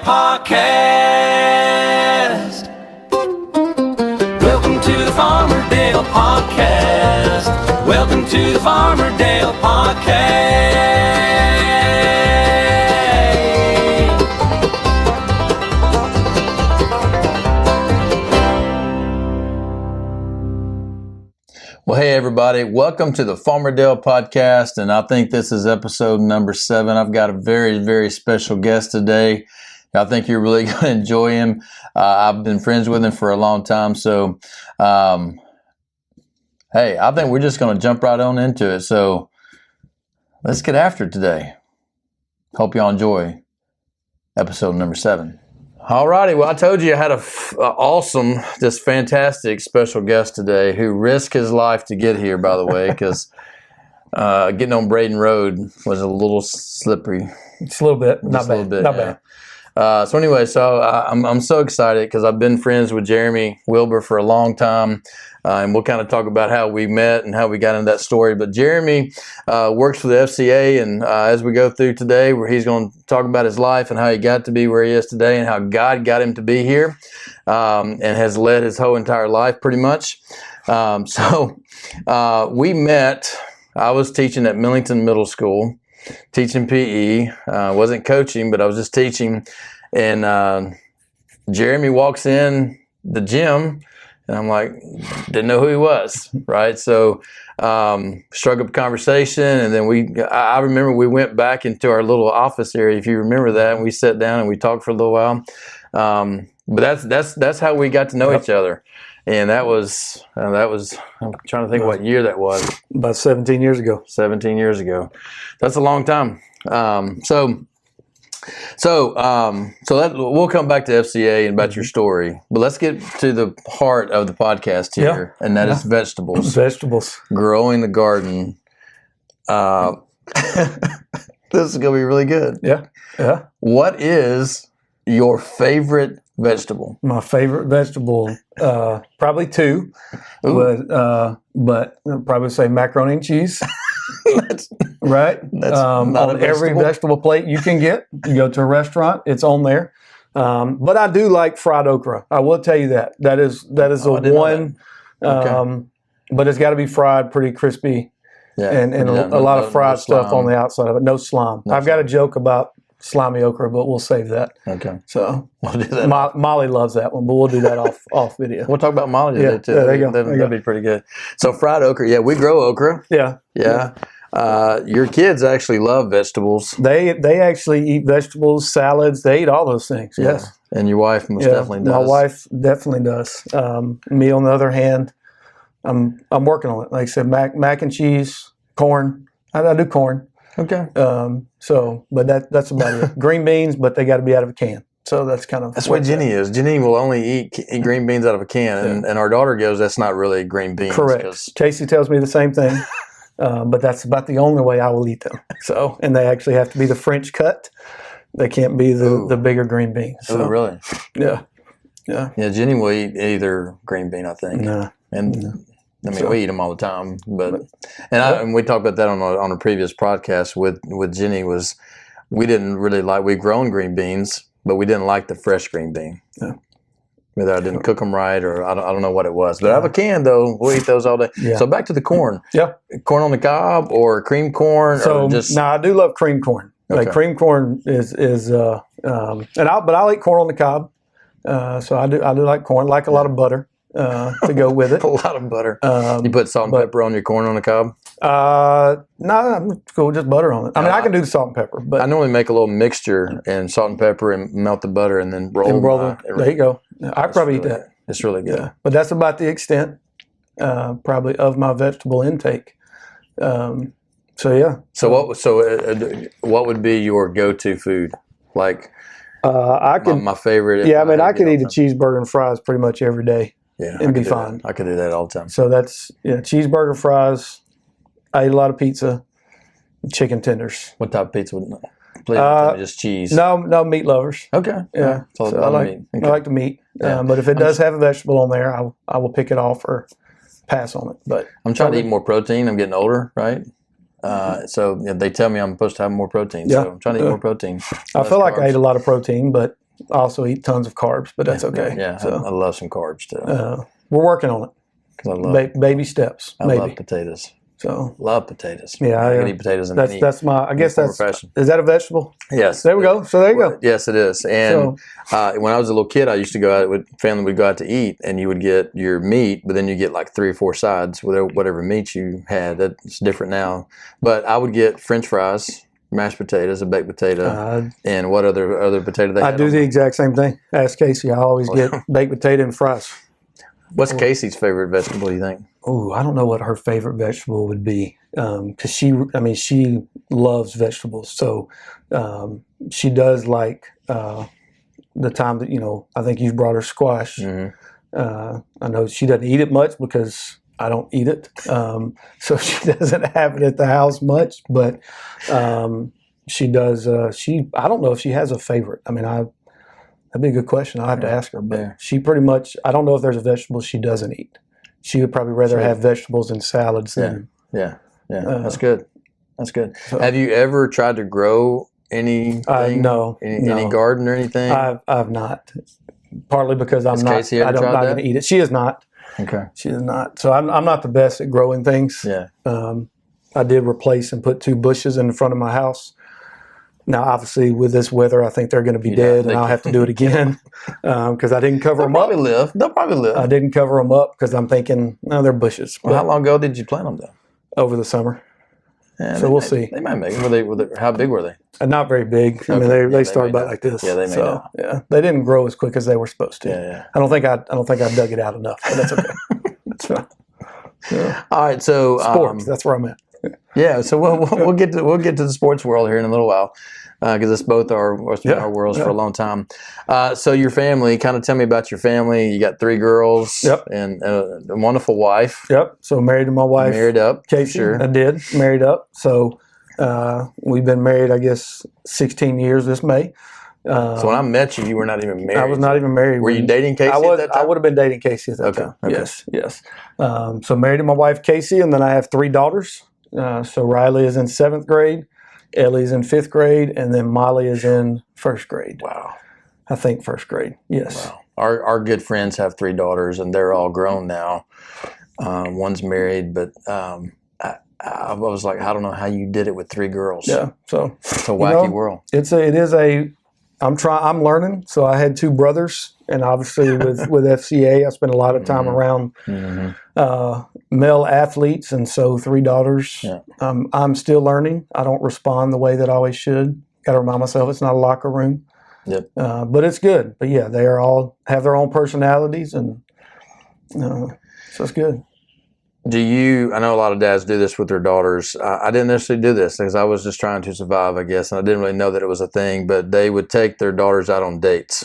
Podcast. Welcome to the Farmer Dale Podcast. Welcome to the Farmer Dale Podcast. Well, hey, everybody. Welcome to the Farmer Dale Podcast, and I think this is episode number 7. I've got a very, very special guest today. I think you're really going to enjoy him. I've been friends with him for a long time, so hey, I think we're just going to jump right on into it. So let's get after it today. Hope y'all enjoy episode number 7. All righty. Well, I told you I had an awesome, just fantastic special guest today who risked his life to get here, by the way, because getting on Braden Road was a little slippery. It's a little bit. Not bad. Not bad. So anyway, I'm so excited because I've been friends with Jeremy Wilbur for a long time, and we'll kind of talk about how we met and how we got into that story. But Jeremy works for the FCA, and as we go through today, where he's going to talk about his life and how he got to be where he is today and how God got him to be here, and has led his whole entire life pretty much. We met. I was teaching at Millington Middle School, teaching PE. Wasn't coaching, but I was just teaching. And Jeremy walks in the gym, and I'm like, didn't know who he was, right? So struck up a conversation, and then I remember we went back into our little office area, if you remember that, and we sat down and we talked for a little while. But that's how we got to know each other. And that was I'm trying to think what year that was. About 17 years ago. 17 years ago. That's a long time. So we'll come back to FCA and about your story, but let's get to the heart of the podcast here, and that is vegetables. Vegetables. Growing the garden. This is going to be really good. Yeah. Yeah. What is your favorite vegetable? My favorite vegetable, probably 2, but I'd probably say macaroni and cheese. Right? That's not on every vegetable plate you can get. You go to a restaurant, it's on there. But I do like fried okra. I will tell you that. That is the one. Okay. But it's got to be fried pretty crispy, and a lot of fried stuff on the outside of it. No slime. I've got a joke about slimy okra, but we'll save that. Okay. So we'll do that. Molly loves that one, but we'll do that off video. We'll talk about Molly today too. Yeah, there you go. That'd be pretty good. So fried okra, yeah, we grow okra. Yeah. Your kids actually love vegetables. They actually eat vegetables, salads. They eat all those things. Yes. Yeah. And your wife most definitely does. My wife definitely does. Me, on the other hand, I'm working on it. Like I said, mac and cheese, corn. I do corn. Okay. But that's about it. Green beans, but they got to be out of a can. So that's kind of... That's what Jenny is. Jenny will only eat green beans out of a can, and our daughter goes, that's not really green beans. Correct. Casey tells me the same thing, but that's about the only way I will eat them. So, and they actually have to be the French cut. They can't be the bigger green beans. So, oh, really? Yeah. Yeah, Jenny will eat either green bean, I think. No. We eat them all the time, and we talked about that on a previous podcast with Jenny. Was we didn't really like, we've grown green beans, but we didn't like the fresh green bean. Yeah. Whether I didn't cook them right, or I don't know what it was. But I have a can though. We'll eat those all day. Yeah. So back to the corn. Yeah. Corn on the cob or cream corn. So I do love cream corn. Okay. Like cream corn but I'll eat corn on the cob. So I do like corn. Like a lot of butter. To go with it. A lot of butter. You put salt and pepper on your corn on the cob? No, I'm cool. Just butter on it. I mean, I can do the salt and pepper, but I normally make a little mixture and salt and pepper and melt the butter and then roll them. There you go. I probably eat that. It's really good. Yeah. But that's about the extent, probably, of my vegetable intake. So yeah. So what would be your go-to food? Like, my favorite. Yeah, I mean, I could eat a cheeseburger and fries pretty much every day. Yeah, and be fine. I could do that all the time. So that's cheeseburger, fries. I eat a lot of pizza, chicken tenders. What type of pizza would just cheese? No, meat lovers. Okay. Yeah. So I like the meat. Yeah. But if it does have a vegetable on there, I will pick it off or pass on it. But I'm trying to eat more protein. I'm getting older, right? So they tell me I'm supposed to have more protein. So I'm trying to eat more protein. I feel like I ate a lot of protein, but also eat tons of carbs, but that's okay. Yeah, So I love some carbs too. we're working on it. 'Cause I love Baby steps. I love potatoes. So Love potatoes. yeah, I can eat potatoes in any that's my. I guess form or that's. fashion. Is that a vegetable? Yes. There we go. So there you go. Yes, it is. And when I was a little kid, I used to go out with family. Would go out to eat, and you would get your meat, but then you get like 3 or 4 sides with whatever meat you had. That's different now. But I would get French fries, mashed potatoes, a baked potato, and what other potato they I had do on the them. exact same thing. Ask Casey. I always get baked potato and fries. What's Casey's favorite vegetable? Do you think? Oh, I don't know what her favorite vegetable would be, because she loves vegetables. So she does like the time that I think you brought her squash. I know she doesn't eat it much because I don't eat it, so she doesn't have it at the house much. But she does. I don't know if she has a favorite. That'd be a good question. I'll have to ask her. But she pretty much. I don't know if there's a vegetable she doesn't eat. She would probably rather have vegetables and salads than. Yeah. That's good. That's good. So, have you ever tried to grow anything? No. Any garden or anything? I've not. Partly because I'm not. Casey ever I'm not going to eat it. She is not. Okay. She is not. So I'm not the best at growing things. Yeah. I did replace and put 2 bushes in front of my house. Now, obviously, with this weather, I think they're going to be dead, and I'll have to do it again because I didn't cover them up. They'll probably live. I didn't cover them up because I'm thinking, no, they're bushes. Well, how long ago did you plant them, though? Over the summer. Yeah, so we'll see. They might make it. How big were they? Not very big. I mean, they started about like this. Yeah, they made it. Yeah, they didn't grow as quick as they were supposed to. Yeah. I don't think I dug it out enough, but that's okay. That's fine. Yeah. All right, so sports. That's where I'm at. Yeah, so we'll get to the sports world here in a little while because it's both our worlds for a long time. So your family, kind of tell me about your family. You got 3 girls, and a wonderful wife. Yep. So married to my wife. Married up, Casey. Sure. I did married up. So we've been married, I guess, 16 years this May. So when I met you, you were not even married. I was not even married. Were you dating Casey at that time? I would have been dating Casey at that time. Okay. Yes. So married to my wife, Casey, and then I have 3 daughters. So Riley is in 7th grade, Ellie's in 5th grade, and then Molly is in 1st grade. Wow. I think 1st grade, yes. Wow. Our good friends have 3 daughters, and they're all grown now. One's married, but I was like, I don't know how you did it with 3 girls. Yeah, so it's a wacky world. I'm learning. So I had 2 brothers, and obviously with FCA, I spent a lot of time around male athletes, and so 3 daughters. Yeah. I'm still learning. I don't respond the way that I always should. Got to remind myself it's not a locker room. Yep. But it's good. But yeah, they are all have their own personalities, and so it's good. I know a lot of dads do this with their daughters. I didn't necessarily do this because I was just trying to survive, I guess, and I didn't really know that it was a thing, but they would take their daughters out on dates.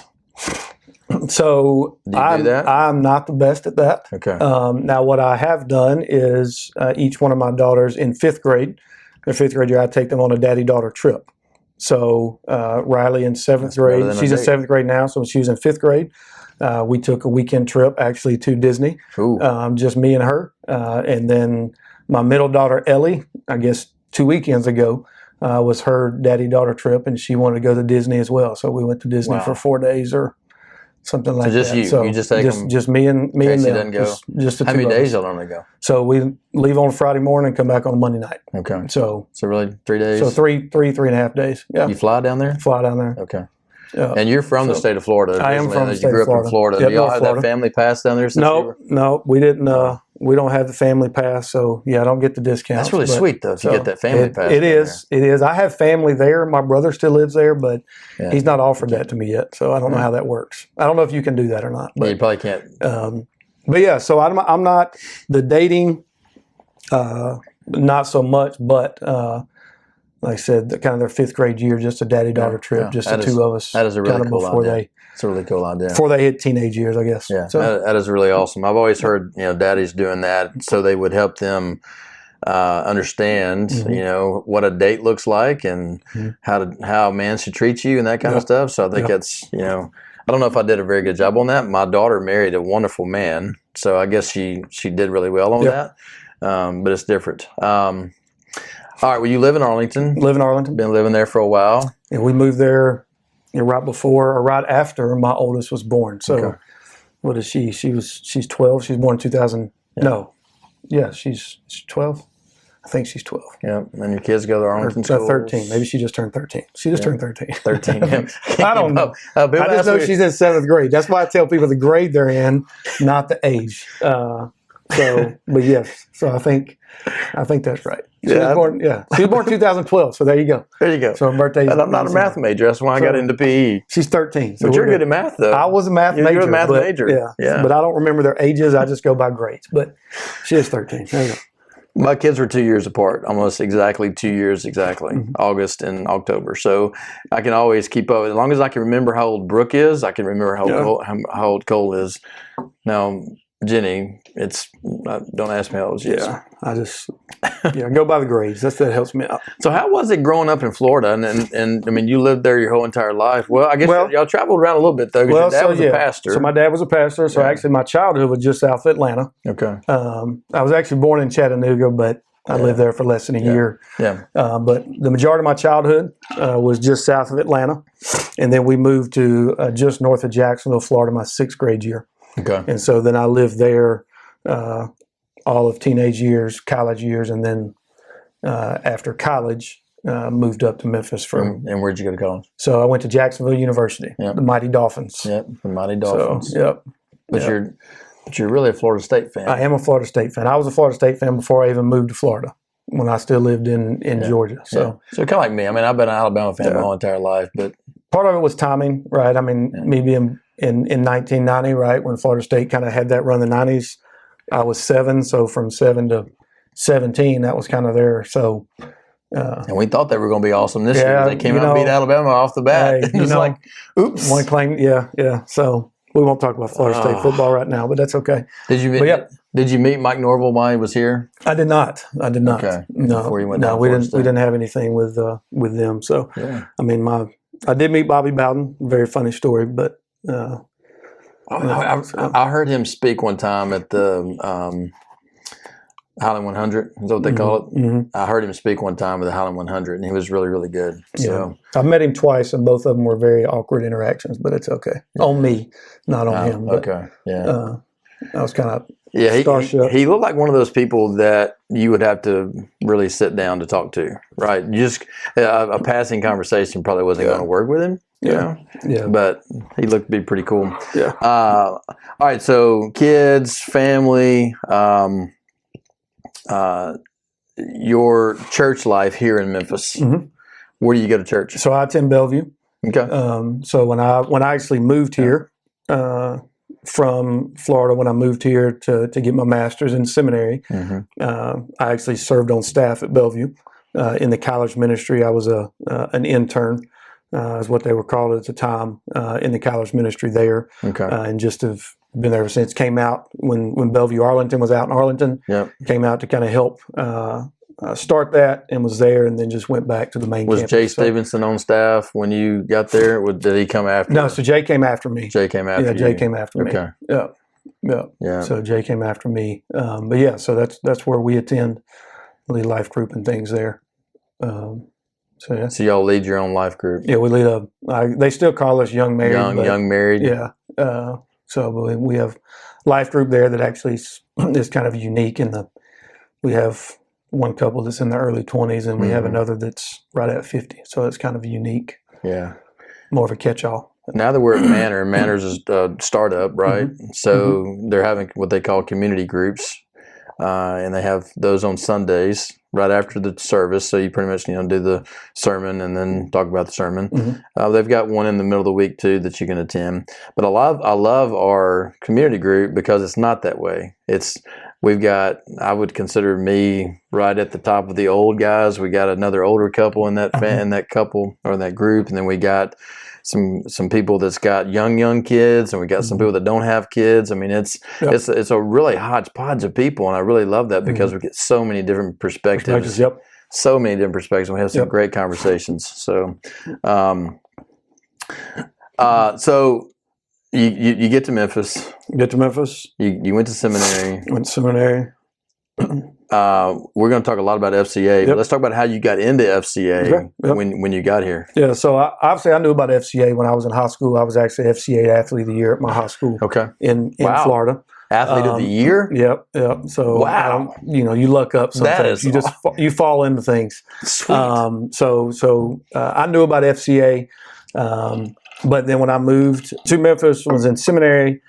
So I'm not the best at that. Okay. Now, what I have done is each one of my daughters in 5th grade, their 5th grade year, I take them on a daddy-daughter trip. So Riley in 7th grade, she's in 7th grade now, so she was in 5th grade. We took a weekend trip actually to Disney, just me and her. And then my middle daughter, Ellie, I guess 2 weekends ago, was her daddy-daughter trip, and she wanted to go to Disney as well. So we went to Disney for 4 days or something like that. You just take them? Just me and them. Doesn't go. Just the How 2 many of days us. y'all normally go? So we leave on Friday morning and come back on Monday night. Okay. So really 3 days? So three and a half days. Yeah. You fly down there? Fly down there. Okay. And you're from the state of Florida. I am from the state of Florida. You grew up in Florida. Yep, Do y'all have that family pass down there? No, we didn't. We don't have the family pass, so I don't get the discount. That's really sweet, though, to get that family pass. It is. I have family there. My brother still lives there, but he's not offered that to me yet, so I don't know how that works. I don't know if you can do that or not. But you probably can't. But yeah, so I'm not the dating, not so much, but like I said, kind of their 5th grade year, just a daddy-daughter trip, just the 2 of us. That is a really cool idea. It's a really cool idea. Before they hit teenage years, I guess. Yeah, so, that is really awesome. I've always heard, daddies doing that so they would help them understand, what a date looks like and how a man should treat you and that kind of stuff. So I think that's, I don't know if I did a very good job on that. My daughter married a wonderful man, so I guess she did really well on that. But it's different. All right, well, you live in Arlington. Live in Arlington. Been living there for a while. And we moved there right before or right after my oldest was born. So Okay. what is she? She's 12. She was born in 2000. Yeah. No, yeah, she's 12. I think she's 12. Yeah, and your kids go to Arlington schools. 13. Maybe she just turned 13. She just turned 13. 13. I don't know. I just know she's in 7th grade. That's why I tell people the grade they're in, not the age. But yes. So I think that's right. She was born 2012. So there you go. There you go. So her birthday. And I'm not a math major. That's why I got into PE. She's 13. So But you're good at math, though. I was a math major. You're a math major. Yeah. But I don't remember their ages. I just go by grades. But she is 13. There you go. My kids were 2 years apart, almost exactly 2 years exactly, August and October. So I can always keep up. As long as I can remember how old Brooke is, I can remember how old Cole is. Now, Jenny, don't ask me how old she is. Yeah, I just go by the grades. That helps me out. So how was it growing up in Florida? And I mean, you lived there your whole entire life. Well, I guess y'all traveled around a little bit, though, because your dad was a pastor. So my dad was a pastor. So actually my childhood was just south of Atlanta. Okay. I was actually born in Chattanooga, but I lived there for less than a year. Yeah. But the majority of my childhood was just south of Atlanta. And then we moved to just north of Jacksonville, Florida, my 6th grade year. Okay. And so then I lived there all of teenage years, college years, and then after college, moved up to Memphis. And where'd you go to college? So I went to Jacksonville University, the Mighty Dolphins. Yep, the Mighty Dolphins. So, But you're really a Florida State fan. I am a Florida State fan. I was a Florida State fan before I even moved to Florida, when I still lived in Georgia. So kind of like me. I mean, I've been an Alabama fan my whole entire life, but part of it was timing, right? I mean, me being in 1990, right, when Florida State kind of had that run in the 90s, I was 7, so from 7 to 17, that was kind of there. So, and we thought they were going to be awesome this year. They came out and beat Alabama off the bat. Hey, it was like, oops. One claim, yeah. So we won't talk about Florida State football right now, but that's okay. Did you meet Mike Norville while he was here? I did not. Okay. No, Before you went down we didn't have anything with them. So, I mean, I did meet Bobby Bowden. Very funny story, but. I heard him speak one time at the Highland 100. Is that what they call it? Mm-hmm. I heard him speak one time at the Highland 100, and he was really, really good. So I've met him twice, and both of them were very awkward interactions, but it's okay. On me, not on him. But, okay, yeah. I was kind of he looked like one of those people that you would have to really sit down to talk to, right? You just a passing conversation probably wasn't going to work with him. Yeah. But he looked to be pretty cool. Yeah. All right. So kids, family, your church life here in Memphis. Mm-hmm. Where do you go to church? So I attend Bellevue. Okay. So when I actually moved here from Florida, when I moved here to get my master's in seminary, I actually served on staff at Bellevue in the college ministry. I was an intern. Is what they were called at the time in the college ministry there. Okay. And just have been there ever since. Came out when Bellevue Arlington was out in Arlington. Yep. Came out to kind of help start that and was there, and then just went back to the main campus. Was Jay Stevenson on staff when you got there? Did he come after you? No, so Jay came after me. Jay came after you? Yeah, Jay came after me. Okay. Yeah. So Jay came after me. But yeah, so that's where we attend, lead life group and things there. So y'all lead your own life group? Yeah, we lead they still call us Young Married. Young Married? Yeah. So we have life group there that actually is kind of unique we have one couple that's in the early 20s and we have another that's right at 50. So it's kind of unique. Yeah. More of a catch-all. Now that we're at Manor, and Manor's a startup, right? Mm-hmm. So they're having what they call community groups. And they have those on Sundays right after the service. So you pretty much do the sermon and then talk about the sermon. Mm-hmm. They've got one in the middle of the week too that you can attend. But I love our community group because it's not that way. I would consider me right at the top of the old guys. We got another older couple in that in that couple or in that group, and then we got some people that's got young kids, and we got some people that don't have kids. I mean, it's a really hodgepodge of people, and I really love that because we get so many different perspectives. Yep. So many different perspectives. We have some great conversations. So, so you get to Memphis. Get to Memphis. You went to seminary. Went to seminary. we're going to talk a lot about FCA, but let's talk about how you got into FCA when you got here. Yeah, so obviously I knew about FCA when I was in high school. I was actually FCA Athlete of the Year at my high school in Florida. Athlete of the Year? Yep. So, you luck up sometimes. You fall into things. Sweet. So I knew about FCA, but then when I moved to Memphis, was in seminary.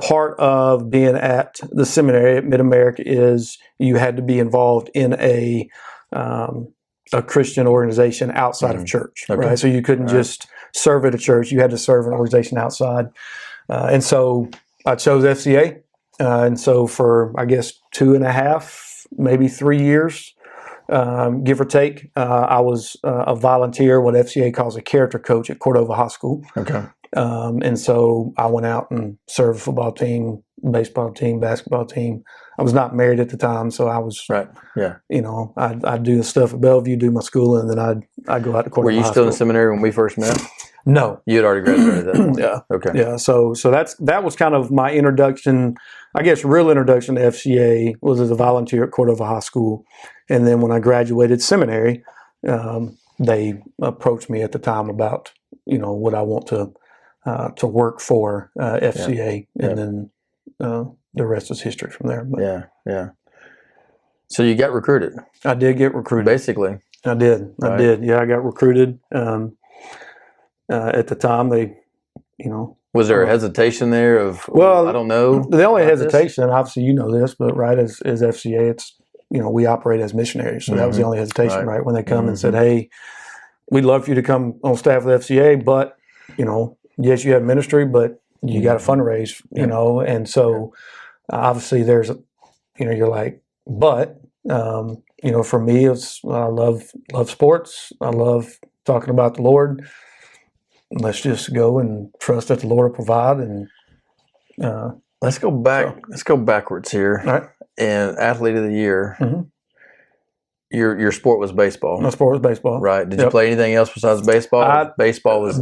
Part of being at the seminary at Mid-America is you had to be involved in a Christian organization outside of church, right? So you couldn't just serve at a church. You had to serve an organization outside. And so I chose FCA. And so for, I guess, 2.5, maybe 3 years, give or take, I was a volunteer, what FCA calls a character coach at Cordova High School. Okay. And so I went out and served a football team, baseball team, basketball team. I was not married at the time, so I was, I'd do the stuff at Bellevue, do my school, and then I'd go out to Cordova High School. Were you still in seminary when we first met? No. You had already graduated at that point. Yeah. Okay. Yeah. So that was kind of my introduction. I guess real introduction to FCA was as a volunteer at Cordova High School. And then when I graduated seminary, they approached me at the time about, would I want to work for FCA. And then the rest is history from there. But yeah. So you got recruited. I did get recruited. Basically. I did. Right. I did. Yeah, I got recruited. At the time, was there a hesitation there of, I don't know? The only hesitation, obviously you know this, but is FCA, it's, we operate as missionaries. So that was the only hesitation, right? When they come and said, hey, we'd love for you to come on staff with FCA, but, yes, you have ministry, but you got to fundraise, and so obviously there's, you're like, but, for me, it's, I love sports. I love talking about the Lord. Let's just go and trust that the Lord will provide. And let's go back. Let's go backwards here. All right. And Athlete of the Year. Mm-hmm. Your sport was baseball. My sport was baseball. Right. Did you play anything else besides baseball? Baseball was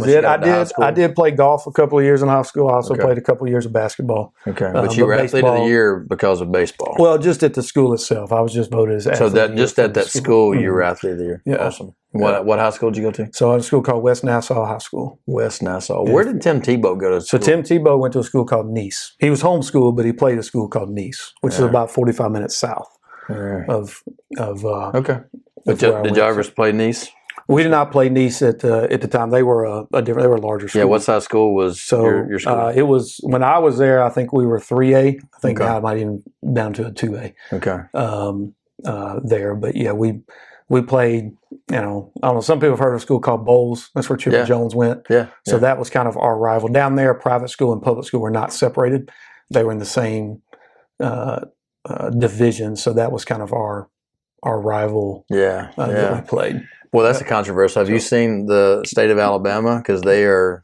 it. I did play golf a couple of years in high school. I also played a couple of years of basketball. Okay. But you were Athlete of the Year because of baseball. Well, just at the school itself. I was just voted as Athlete So of the Year at that school, you were Athlete of the Year. Yeah. Awesome. What high school did you go to? So I went to a school called West Nassau High School. West Nassau. Where did Tim Tebow go to school? So Tim Tebow went to a school called Nice. He was homeschooled, but he played at a school called Nice, which is about 45 minutes south of okay. But did y'all ever play Nice? We did not play Nice at the time. They were they were a larger school. Yeah, what size school was your school? It was, when I was there, I think we were 3A. I think now it might even down to a 2A. Okay. There, but yeah, we played, I don't know, some people have heard of a school called Bowles. That's where Chipper Jones went. Yeah. So that was kind of our rival. Down there, private school and public school were not separated. They were in the same division. So that was kind of our rival that we played. Well, that's a controversy. Have you seen the state of Alabama? Because they are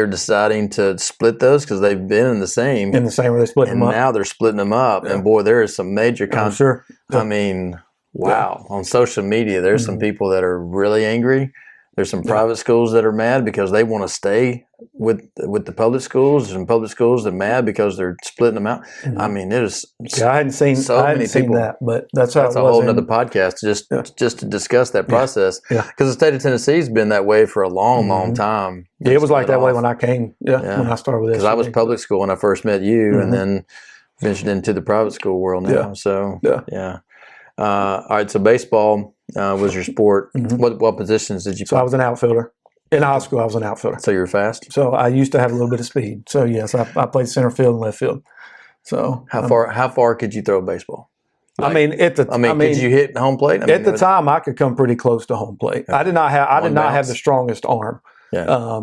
deciding to split those because they've been in the same where they split them up. And now they're splitting them up. Yeah. And boy, there is some major sure. I mean, wow. On social media, there's some people that are really angry. There's some private schools that are mad because they want to stay with the public schools. There's some public schools that are mad because they're splitting them out. I mean, it is. I hadn't seen seen that, but that's how it was. That's a whole other podcast just to discuss that process. Yeah. Because the state of Tennessee has been that way for a long, long time. Yeah, it was like that way when I came. Yeah. When I started with this. Because I was public school when I first met you, and then ventured into the private school world now. Yeah. So all right. So baseball was your sport. What positions did you play? So I was an outfielder. In high school, I was an outfielder. So you were fast? So I used to have a little bit of speed. So yes, I played center field and left field. So how far could you throw a baseball? Like, could you hit home plate? At the time, I could come pretty close to home plate. Okay. I did not have the strongest arm. Yeah.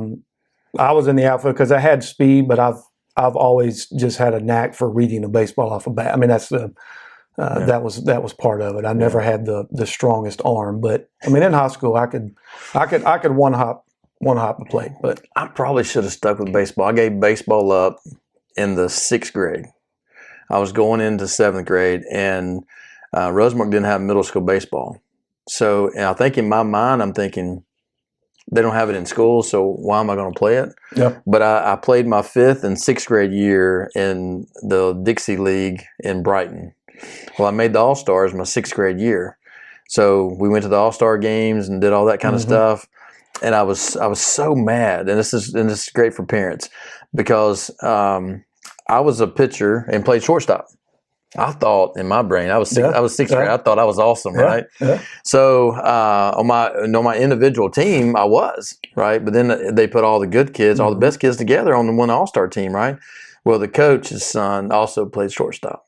I was in the outfield because I had speed, but I've always just had a knack for reading a baseball off a bat. I mean, that's the that was part of it. I never had the strongest arm, but I mean, in high school, I could one hop the plate. But I probably should have stuck with baseball. I gave baseball up in the 6th grade. I was going into 7th grade, and Rosemark didn't have middle school baseball. So I think in my mind, I'm thinking they don't have it in school, so why am I going to play it? Yeah. But I played my 5th and 6th grade year in the Dixie League in Brighton. Well, I made the All-Stars my 6th grade year. So we went to the All-Star games and did all that kind of stuff. And I was so mad. And this is great for parents because I was a pitcher and played shortstop. I thought in my brain, I was 6th grade. I thought I was awesome, right? Yeah. So on my individual team, I was, right? But then they put all the good kids, all the best kids together on the one All-Star team, right? Well, the coach's son also played shortstop.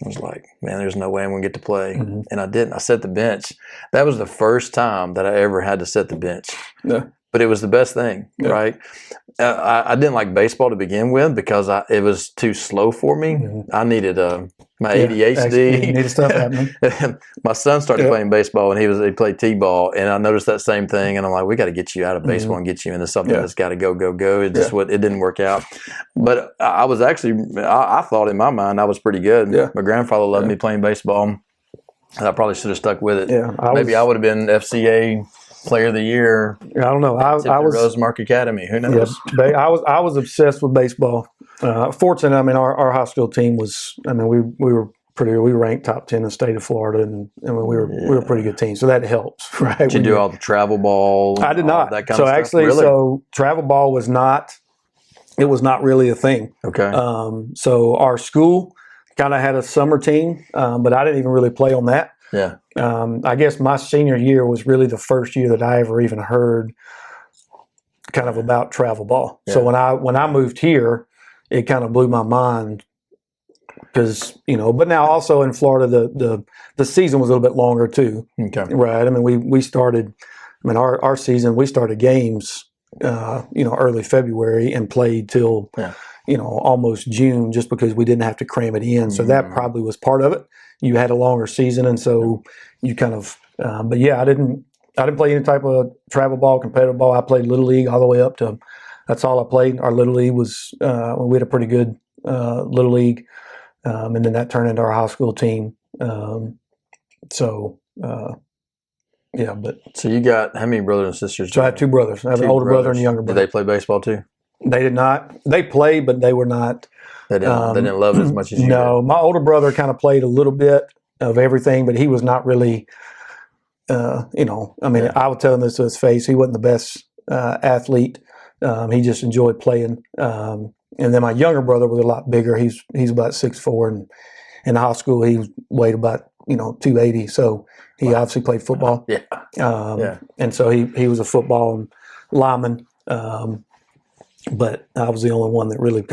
I was like, man, there's no way I'm going to get to play. And I didn't. I set the bench. That was the first time that I ever had to set the bench. Yeah. But it was the best thing, right? I didn't like baseball to begin with because it was too slow for me. I needed my ADHD. You needed stuff happening. My son started playing baseball, and he played t-ball, and I noticed that same thing. And I'm like, we got to get you out of baseball and get you into something that's got to go. It just it didn't work out. But I was actually, I thought in my mind I was pretty good. Yeah. My grandfather loved me playing baseball, and I probably should have stuck with it. Yeah, I would have been FCA Player of the Year. I don't know. I was Rosemark Academy. Who knows? Yeah, I was obsessed with baseball. Fortunately, I mean, our high school team was. I mean, we were we ranked top 10 in the state of Florida, and I mean, we were a pretty good team. So that helps, right? Did you do all the travel ball? I did not. That kind of stuff? Actually, really? So travel ball was not. It was not really a thing. Okay. So our school kind of had a summer team, but I didn't even really play on that. Yeah. I guess my senior year was really the first year that I ever even heard kind of about travel ball. Yeah. So when I moved here, it kind of blew my mind because, but now also in Florida, the season was a little bit longer too. Okay. Right. I mean, we started, our season, we started games, early February and played till, almost June just because we didn't have to cram it in. So that probably was part of it. You had a longer season, and so you kind of. But yeah, I didn't play any type of travel ball, competitive ball. I played Little League all the way up to. That's all I played. Our Little League was we had a pretty good Little League, and then that turned into our high school team. So you got how many brothers and sisters? So I have two brothers. I have an older brother and a younger brother. Did they play baseball too? They did not. They played, but they were not. They didn't love it as much as you No, did. My older brother kind of played a little bit of everything, but he was not really, I would tell him this to his face. He wasn't the best athlete. He just enjoyed playing. And then my younger brother was a lot bigger. He's about 6'4", and in high school he weighed about 280. So he obviously played football. And so he was a football lineman. But I was the only one that really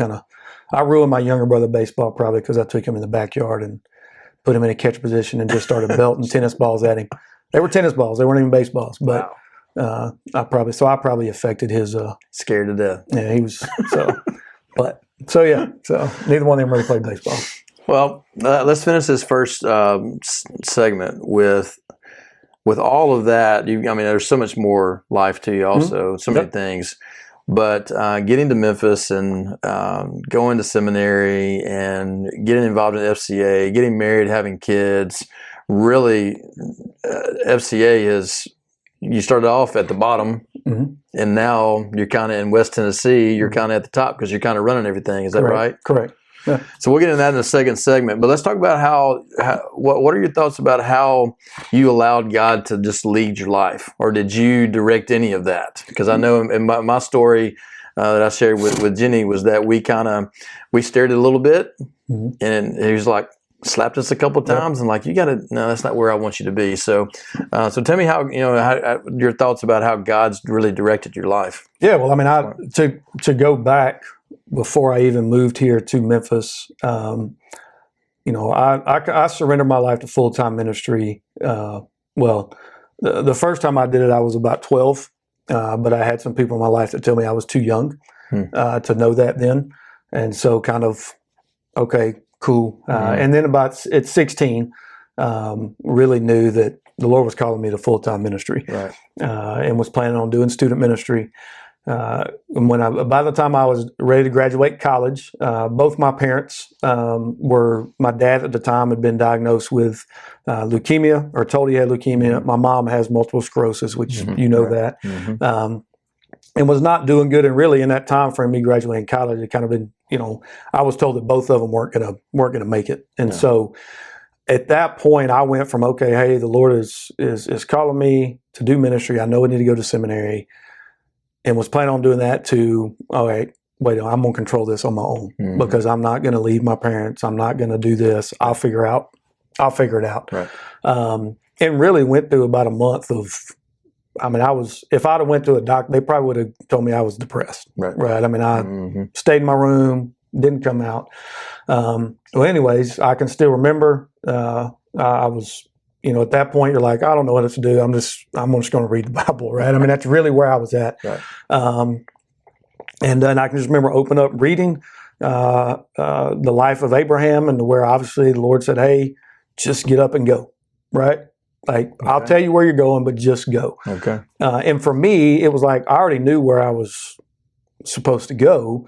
I ruined my younger brother baseball probably because I took him in the backyard and put him in a catch position and just started belting tennis balls at him. They were tennis balls. They weren't even baseballs. But I probably affected his. Scared to death. Yeah, he was. So neither one of them really played baseball. Well, let's finish this first segment with all of that. There's so much more life to you also, so many things. But getting to Memphis and going to seminary and getting involved in FCA, getting married, having kids, really FCA is, you started off at the bottom and now you're kind of in West Tennessee, you're kind of at the top because you're kind of running everything. Is that right? Correct. Yeah. So we'll get into that in the second segment, but let's talk about what are your thoughts about how you allowed God to just lead your life, or did you direct any of that? Because I know in my story that I shared with Jenny was that we stared it a little bit, and he was like, slapped us a couple of times and like, no, that's not where I want you to be. So tell me how your thoughts about how God's really directed your life. Yeah, well, to go back before I even moved here to Memphis, I surrendered my life to full-time ministry. The first time I did it, I was about 12, but I had some people in my life that tell me I was too young to know that then. And so kind of, okay, cool. And then at 16, really knew that the Lord was calling me to full-time ministry, right. And was planning on doing student ministry. By the time I was ready to graduate college, both my parents my dad at the time had been diagnosed with leukemia, or told he had leukemia. My mom has multiple sclerosis, which that, and was not doing good. And really in that time frame, me graduating college, it kind of been, I was told that both of them weren't gonna make it. And so at that point, I went from, okay, hey, the Lord is calling me to do ministry. I know I need to go to seminary, and was planning on doing that, to, all right, wait, I'm going to control this on my own, because I'm not going to leave my parents. I'm not going to do this. I'll figure it out. Right. And really went through about a month of, if I'd have went to a doctor, they probably would have told me I was depressed. Right. I mean, I stayed in my room, didn't come out. Well, anyways, I can still remember, I was, at that point, you're like, I don't know what else to do. I'm just going to read the Bible, right? I mean, that's really where I was at. Right. And then I can just remember opening up reading the life of Abraham, and where obviously the Lord said, hey, just get up and go, right? Like, I'll tell you where you're going, but just go. Okay. And for me, it was like, I already knew where I was supposed to go.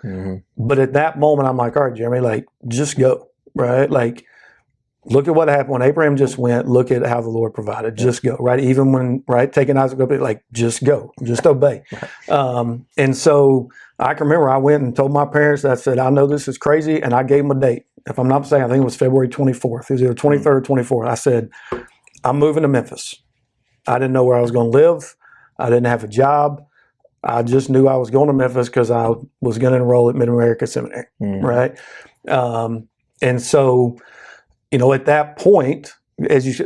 But at that moment, I'm like, all right, Jeremy, like, just go, right? Like, look at what happened when Abraham just went. Look at how the Lord provided. Just go, right? Even when, right, taking Isaac up, like, just go, just obey. And so I can remember I went and told my parents, I said, I know this is crazy, and I gave them a date. If I'm not mistaken, I think it was February 24th. It was either 23rd or 24th. I said, I'm moving to Memphis. I didn't know where I was going to live. I didn't have a job. I just knew I was going to Memphis because I was going to enroll at Mid-America Seminary, right? And so, at that point,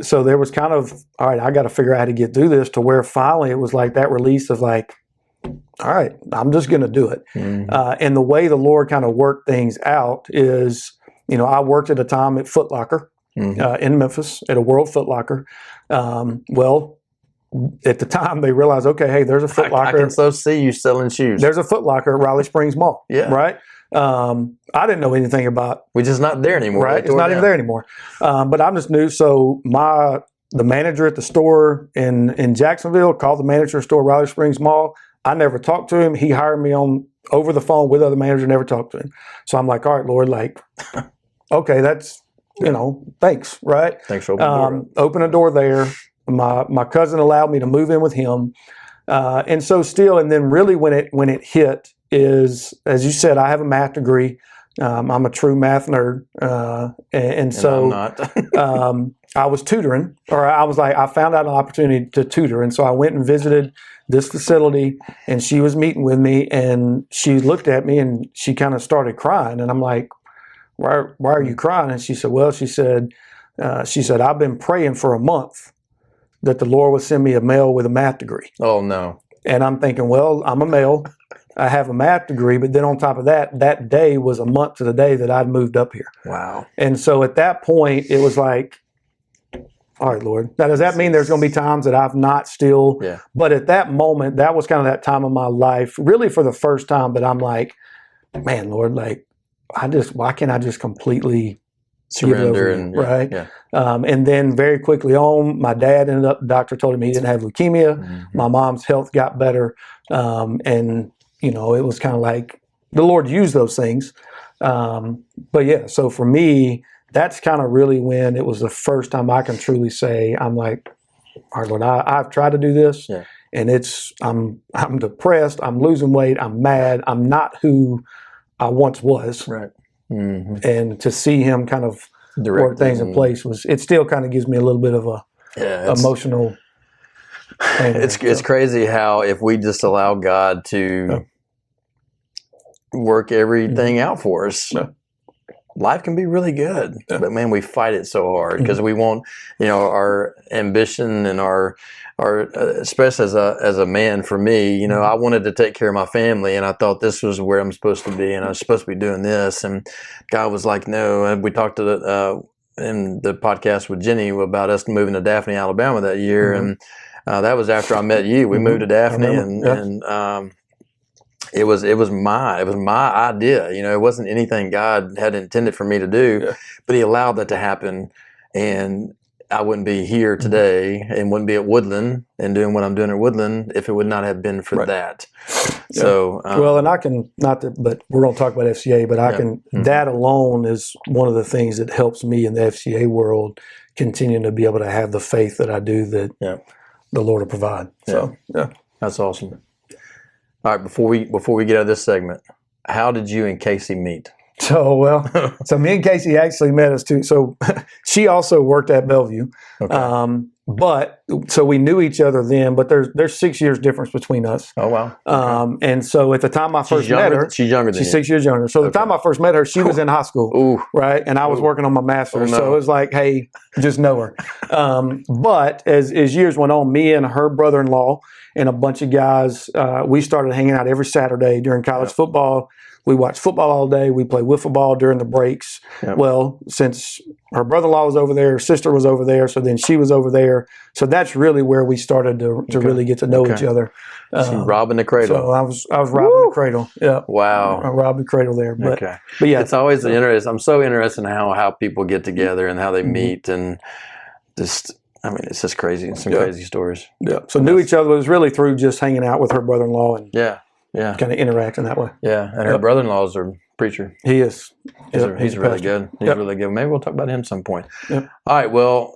so there was kind of, all right, I got to figure out how to get through this, to where finally it was like that release of like, all right, I'm just going to do it. And the way the Lord kind of worked things out is, I worked at a time at Foot Locker in Memphis, at a World Foot Locker. Well, at the time they realized, okay, hey, there's a Foot Locker. I can so see you selling shoes. There's a Foot Locker at Riley Springs Mall. Yeah. Right? I didn't know anything about. Which is not there anymore. Right? It's not even there anymore. But I just knew. So the manager at the store in Jacksonville called the manager of the store at Riley Springs Mall. I never talked to him. He hired me over the phone with other managers. Never talked to him. So I'm like, all right, Lord, like, okay, that's, thanks, right? Thanks for opening the door. Open a door there. My cousin allowed me to move in with him. And so still, and then really when it hit is, as you said, I have a math degree. I'm a true math nerd. And so I'm not. I was tutoring, or I found out an opportunity to tutor. And so I went and visited this facility, and she was meeting with me, and she looked at me and she kind of started crying. And I'm like, why are you crying? And she said, well, she said, I've been praying for a month that the Lord would send me a male with a math degree. Oh, no. And I'm thinking, well, I'm a male. I have a math degree. But then on top of that day was a month to the day that I'd moved up here. Wow. And so at that point, it was like, all right, Lord. Now, does that mean there's going to be times that I've not still? Yeah. But at that moment, that was kind of that time of my life, really for the first time that I'm like, man, Lord, like, why can't I just completely surrender? Right. Yeah. And then very quickly on, my dad the doctor told him he didn't have leukemia. My mom's health got better. And, it was kind of like the Lord used those things. But yeah, so for me, that's kind of really when it was the first time I can truly say, I'm like, all right, Lord, I've tried to do this, and I'm depressed, I'm losing weight, I'm mad, I'm not who I once was. Right. And to see him kind of work things in place it still kind of gives me a little bit of a emotional thing. It's crazy how if we just allow God to work everything out for us, life can be really good. But man, we fight it so hard because we want, our ambition and our especially as a man, for me, I wanted to take care of my family, and I thought this was where I'm supposed to be, and I was supposed to be doing this, and God was like, no. And we talked to in the podcast with Jenny about us moving to Daphne, Alabama that year, and that was after I met you. We moved to Daphne, and it was my idea. It wasn't anything God had intended for me to do, but He allowed that to happen, and I wouldn't be here today and wouldn't be at Woodland and doing what I'm doing at Woodland if it would not have been for that. So, well, and I can but we're going to talk about FCA, but I can, that alone is one of the things that helps me in the FCA world continue to be able to have the faith that I do that the Lord will provide. So, that's awesome. All right, before we get out of this segment, how did you and Casey meet? So me and Casey actually met us too. So she also worked at Bellevue. Okay. But so we knew each other then, but there's 6 years difference between us. Oh, wow. And so at the time I first met her, she's younger than she's you. 6 years younger. So the time I first met her, she was in high school. Ooh. Right. And I was working on my master's. Oh, no. So it was like, hey, just know her. But as years went on, me and her brother-in-law and a bunch of guys, we started hanging out every Saturday during college football. We watched football all day. We played wiffle ball during the breaks. Yep. Well, since her brother-in-law was over there, her sister was over there, so then she was over there. So that's really where we started to really get to know each other. Robbing the cradle. So I was robbing the cradle. Yeah. Wow. I robbed the cradle there. But yeah, it's always interesting. I'm so interested in how people get together and how they meet, and just, I mean, it's just crazy. Some crazy stories. Yeah. So knew each other was really through just hanging out with her brother-in-law and kind of interacting that way. Yeah, and her brother-in-law is a preacher. He is. He's really good. He's really good. Maybe we'll talk about him some point. Yep. All right, well,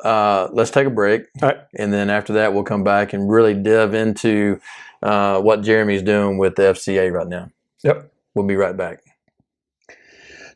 let's take a break. All right. And then after that, we'll come back and really dive into what Jeremy's doing with the FCA right now. Yep. We'll be right back.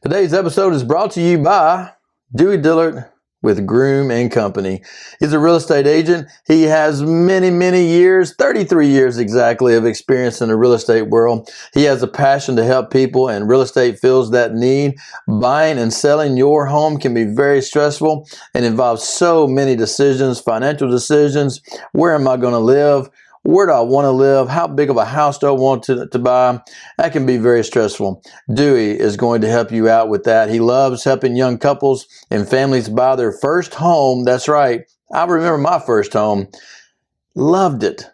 Today's episode is brought to you by Dewey Dillard with Groome and Company. He's a real estate agent. He has many, many years, 33 years exactly, of experience in the real estate world. He has a passion to help people, and real estate fills that need. Buying and selling your home can be very stressful and involves so many decisions, financial decisions. Where am I going to live? Where do I want to live? How big of a house do I want to buy? That can be very stressful. Dewey is going to help you out with that. He loves helping young couples and families buy their first home. That's right. I remember my first home. Loved it.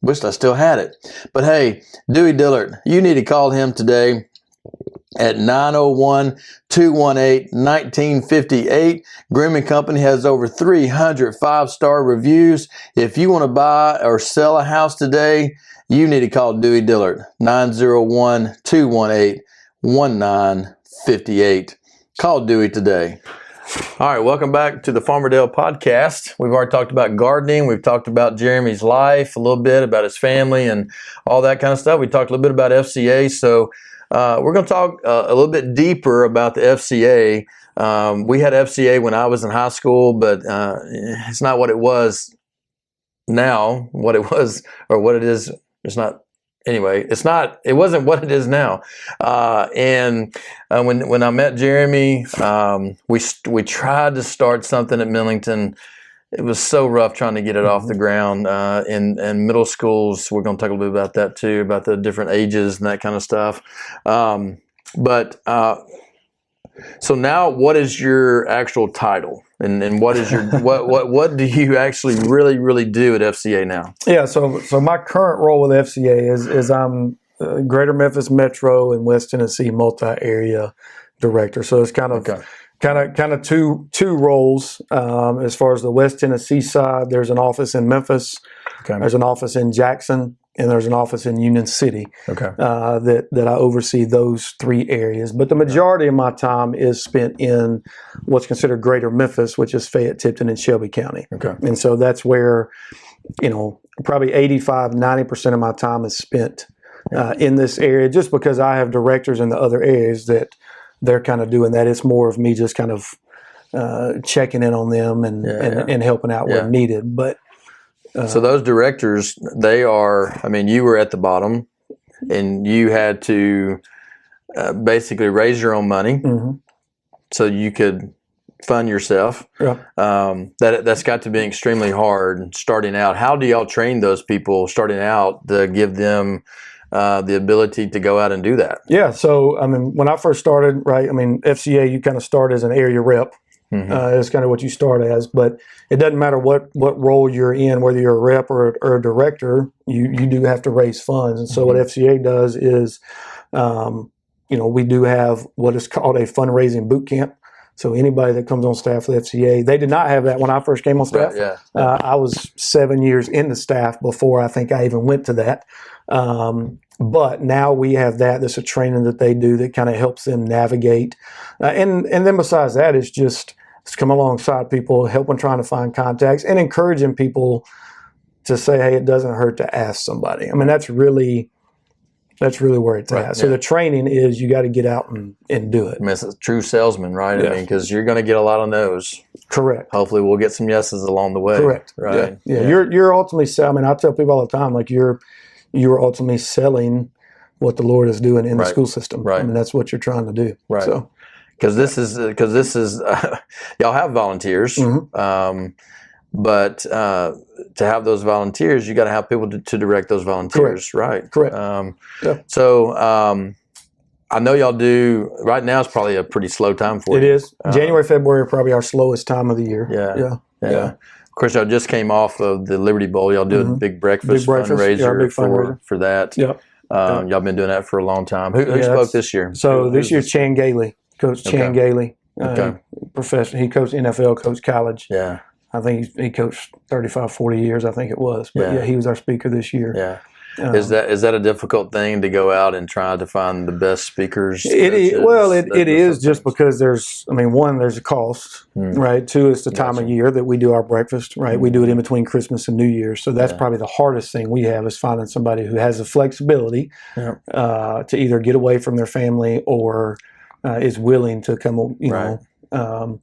Wished I still had it. But hey, Dewey Dillard, you need to call him today at 901-218-1958. Groome & Company has over 300 5-star reviews. If you want to buy or sell a house today, you need to call Dewey Dillard, 901-218-1958. Call Dewey today. All right, welcome back to the Farmerdale podcast. We've already talked about gardening. We've talked about Jeremy's life, a little bit about his family and all that kind of stuff. We talked a little bit about FCA, so we're going to talk a little bit deeper about the FCA. We had FCA when I was in high school, but it's not what it was now. What it was, or what it is, it's not. Anyway, it wasn't what it is now. And when I met Jeremy, we tried to start something at Millington. It was so rough trying to get it off the ground. In middle schools, we're going to talk a little bit about that too, about the different ages and that kind of stuff. So now, what is your actual title, and what is your what do you actually really do at FCA now? Yeah, so my current role with FCA is I'm Greater Memphis Metro and West Tennessee multi-area director. So it's kind of two roles. As far as the West Tennessee side, there's an office in Memphis, there's an office in Jackson, and there's an office in Union City. That I oversee those three areas. But the majority of my time is spent in what's considered Greater Memphis, which is Fayette, Tipton, and Shelby County. And so that's where, probably 85-90% of my time is spent in this area, just because I have directors in the other areas that they're kind of doing that. It's more of me just kind of checking in on them and helping out where needed. But so those directors, they are, you were at the bottom and you had to basically raise your own money so you could fund yourself. That's got to be extremely hard starting out. How do y'all train those people starting out to give them the ability to go out and do that? Yeah, so when I first started, FCA, you kind of start as an area rep. It's kind of what you start as, but it doesn't matter what role you're in, whether you're a rep or a director, you do have to raise funds. And so what FCA does is, we do have what is called a fundraising boot camp. So anybody that comes on staff with FCA, they did not have that when I first came on staff. I was 7 years into staff before I think I even went to that. But now we have that. There's a training that they do that kind of helps them navigate. And then besides that, it's just come alongside people, helping trying to find contacts and encouraging people to say, hey, it doesn't hurt to ask somebody. That's really, That's really where it's at. So the training is you got to get out and do it. I mean, it's a true salesman, right? Yeah. I mean, because you're going to get a lot of no's. Correct. Hopefully, we'll get some yeses along the way. Correct. Right. Yeah. You're ultimately I mean, I tell people all the time, like you're ultimately selling what the Lord is doing in the school system. Right. I mean, that's what you're trying to do. Right. So, because this is y'all have volunteers, but to have those volunteers, you got to have people to direct those volunteers. Correct. Right. Correct. So I know y'all do. Right now, it's probably a pretty slow time for you. It is. January, February are probably our slowest time of the year. Yeah. Of course, y'all just came off of the Liberty Bowl. Y'all do a big breakfast fundraiser for that. Yep. Y'all been doing that for a long time. Who spoke this year? So this year's Chan Gailey, Coach Chan Gailey. Professional. He coached NFL, coached college. Yeah. I think he coached 35, 40 years, I think it was. But he was our speaker this year. Yeah. Is that a difficult thing to go out and try to find the best speakers? It is just because there's a cost, right? Two, it's the time of year that we do our breakfast, right? We do it in between Christmas and New Year's. So that's probably the hardest thing we have is finding somebody who has the flexibility to either get away from their family or is willing to come, you know.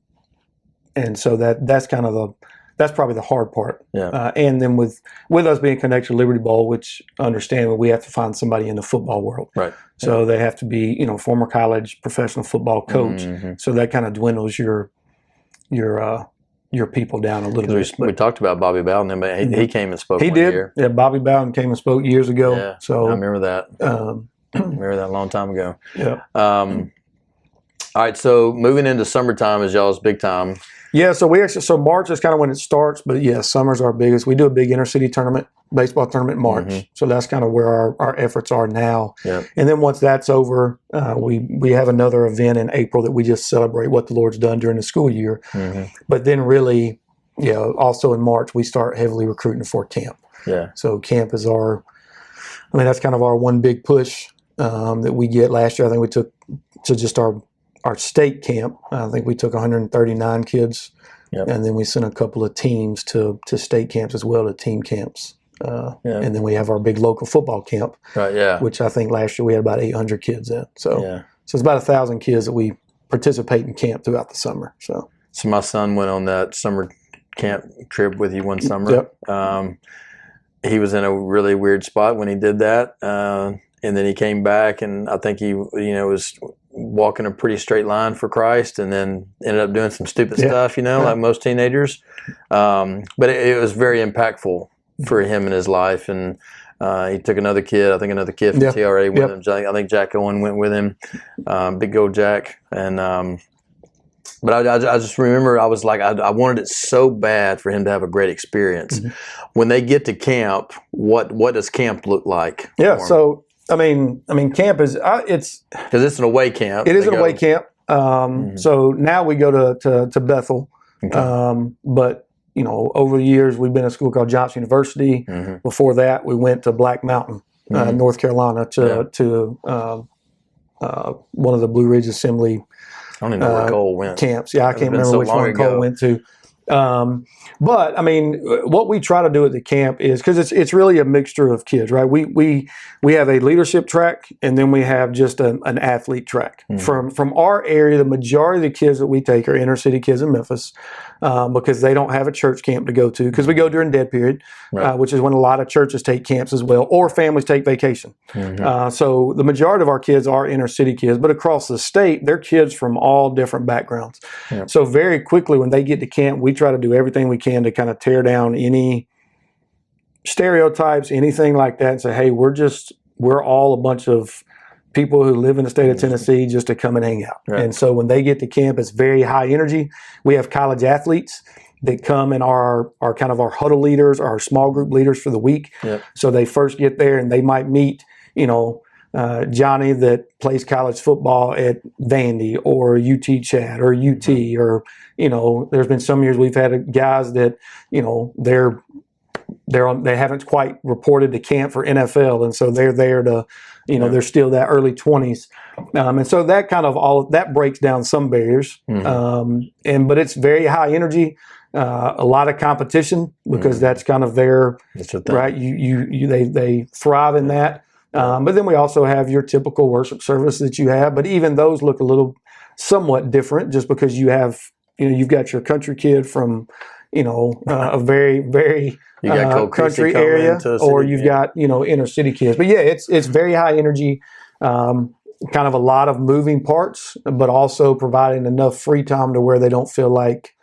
And so that's kind of that's probably the hard part. Yeah. And then with us being connected to Liberty Bowl, which understand we have to find somebody in the football world. Right. So they have to be, former college professional football coach. So that kind of dwindles your people down a little bit. We talked about Bobby Bowden, but he came and spoke. He did. Year. Yeah, Bobby Bowden came and spoke years ago. Yeah. So I remember that. I remember that a long time ago. Yeah. All right. So moving into summertime is y'all's big time. Yeah, so March is kind of when it starts, but yeah, summer's our biggest. We do a big intercity tournament, baseball tournament in March. So that's kind of where our efforts are now. Yeah. And then once that's over, we have another event in April that we just celebrate what the Lord's done during the school year. But then really, also in March, we start heavily recruiting for camp. Yeah. So camp is that's kind of our one big push that we get. Last year, I think we took to just our state camp. I think we took 139 kids, and then we sent a couple of teams to state camps as well, to team camps. And then we have our big local football camp, which I think last year we had about 800 kids in. So it's about 1,000 kids that we participate in camp throughout the summer. So my son went on that summer camp trip with you one summer. Yep. He was in a really weird spot when he did that, and then he came back, and I think he was walking a pretty straight line for Christ, and then ended up doing some stupid stuff, like most teenagers. But it was very impactful for him in his life. And he took another kid from TRA with him. I think Jack Owen went with him, big old Jack. And but I just remember I was like, I wanted it so bad for him to have a great experience. When they get to camp, what does camp look like? Yeah, so I mean, camp is it's because it's an away camp. It is an away camp. So now we go to Bethel. Okay. But over the years we've been at a school called Johnson University. Before that, we went to Black Mountain, North Carolina, to one of the Blue Ridge Assembly. I don't even know where Cole went. Camps. Yeah, I can't remember which one Cole went to. But I mean, what we try to do at the camp is because it's really a mixture of kids, right? We have a leadership track, and then we have just an athlete track. From our area, the majority of the kids that we take are inner city kids in Memphis, because they don't have a church camp to go to, because we go during dead period, which is when a lot of churches take camps as well, or families take vacation. So the majority of our kids are inner city kids, but across the state, they're kids from all different backgrounds. So very quickly when they get to camp, we try to do everything we can to kind of tear down any stereotypes, anything like that, and say, hey, we're all a bunch of people who live in the state of Tennessee just to come and hang out. And so when they get to camp, it's very high energy. We have college athletes that come and are kind of our huddle leaders, our small group leaders for the week. So they first get there and they might meet, Johnny that plays college football at Vandy or UT Chad or UT, or, there's been some years we've had guys that, they haven't quite reported to camp for NFL. And so they're there to, they're still that early 20s. And so that kind of that breaks down some barriers. But it's very high energy, a lot of competition, because that's kind of their, right. They thrive in that. But then we also have your typical worship service that you have. But even those look a little somewhat different, just because you have, you've got your country kid from, a very, very You got Cold Christie country coming area, into a or city, you've yeah. got, inner city kids. But yeah, it's very high energy, kind of a lot of moving parts, but also providing enough free time to where they don't feel like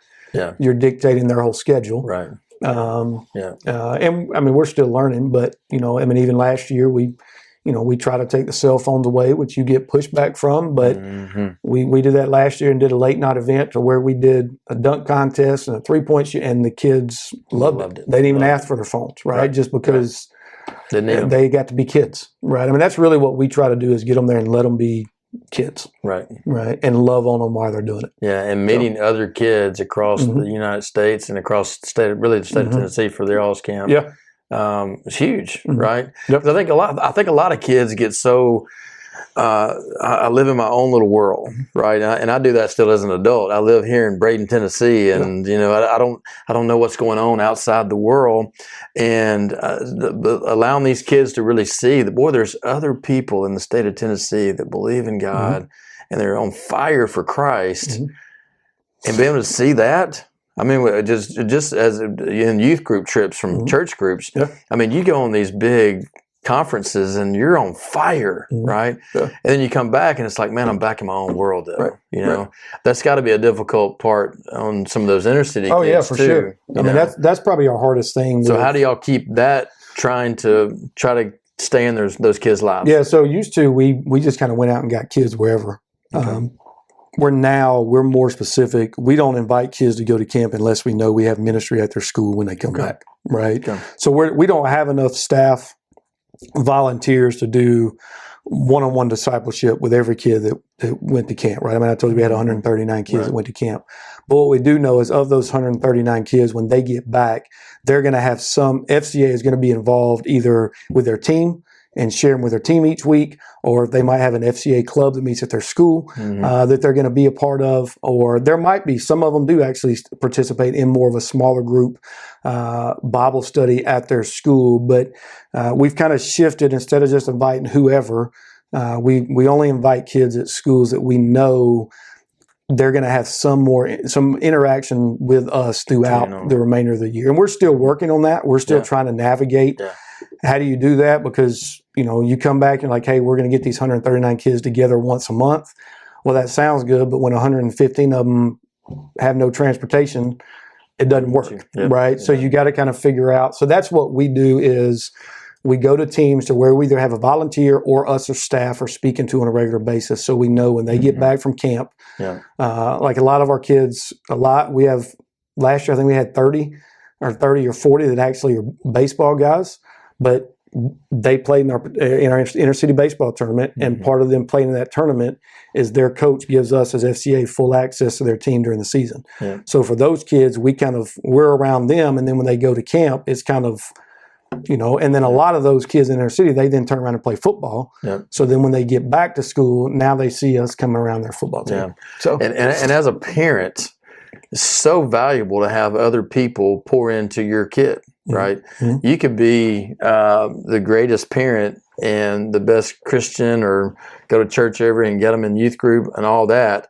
you're dictating their whole schedule. Right. And I mean, we're still learning, but even last year we try to take the cell phones away, which you get pushback from, but we did that last year and did a late night event to where we did a dunk contest and a 3-point shoot, and the kids loved it. They didn't even ask for their phones, right? Just because they got to be kids, right? I mean, that's really what we try to do, is get them there and let them be kids, right, and love on them while they're doing it. Yeah, and meeting other kids across the United States and across the state, really the state of Tennessee for their Alls camp. Yeah. It's huge, right? Yep. I think a lot of kids get so. I live in my own little world, right? And I do that still as an adult. I live here in Braden, Tennessee, and I don't know what's going on outside the world. And allowing these kids to really see that, boy, there's other people in the state of Tennessee that believe in God and they're on fire for Christ, and being able to see that. I mean, just as in youth group trips from church groups, I mean, you go on these big conferences and you're on fire, right? Yeah. And then you come back and it's like, man, I'm back in my own world, though. Right. That's got to be a difficult part on some of those inner city kids. Oh yeah, for sure. I mean, that's probably our hardest thing. So how do y'all keep that, try to stay in those kids' lives? Yeah. So used to, we just kind of went out and got kids wherever. Okay. We're more specific. We don't invite kids to go to camp unless we know we have ministry at their school when they come back, right? Okay. So we don't have enough staff, volunteers to do one-on-one discipleship with every kid that went to camp, right? I mean, I told you we had 139 kids that went to camp. But what we do know is, of those 139 kids, when they get back, they're going to have FCA is going to be involved either with their team and share them with their team each week, or they might have an FCA club that meets at their school that they're going to be a part of, or there might be, some of them do actually participate in more of a smaller group Bible study at their school. But we've kind of shifted, instead of just inviting whoever, we only invite kids at schools that we know they're going to have some interaction with us throughout the remainder of the year. And we're still working on that. We're still trying to navigate. How do you do that? Because, you come back and like, hey, we're going to get these 139 kids together once a month. Well, that sounds good, but when 115 of them have no transportation, it doesn't work, right? So you got to kind of figure out. So that's what we do, is we go to teams to where we either have a volunteer or us or staff are speaking to on a regular basis. So we know when they get back from camp, like a lot of our kids, we have, last year, I think we had 30 or 40 that actually are baseball guys, but they played in our inner city baseball tournament, and part of them playing in that tournament is their coach gives us as FCA full access to their team during the season. Yeah. So for those kids, we're around them, and then when they go to camp, it's kind of, and then a lot of those kids in inner city, they then turn around and play football. Yep. So then when they get back to school, now they see us coming around their football team. Yeah. So and as a parent, it's so valuable to have other people pour into your kid. Right? Mm-hmm. You could be the greatest parent and the best Christian, or go to church every and get them in youth group and all that,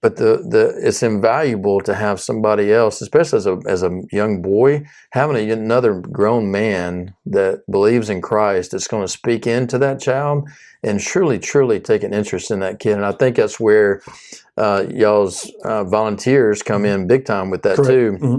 but it's invaluable to have somebody else, especially as a young boy, having another grown man that believes in Christ that's going to speak into that child and truly take an interest in that kid. And I think that's where y'all's volunteers come in big time with that. Correct. Too. Mm-hmm.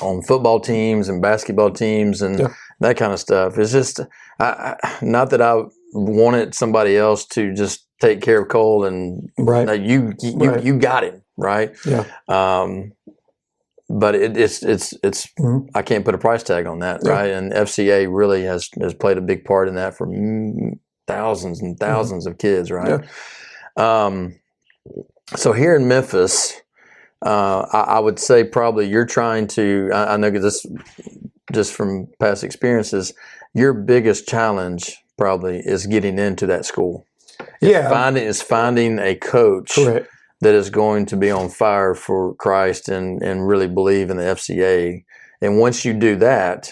On football teams and basketball teams and that kind of stuff. It's just not that I wanted somebody else to just take care of Cole and you got him, right? Yeah. But it's I can't put a price tag on that, right? And FCA really has played a big part in that for thousands and thousands of kids, right? Yeah. So here in Memphis, I would say probably you're trying to, I know this just from past experiences, your biggest challenge probably is getting into that school. It's finding a coach that is going to be on fire for Christ and really believe in the FCA. And once you do that,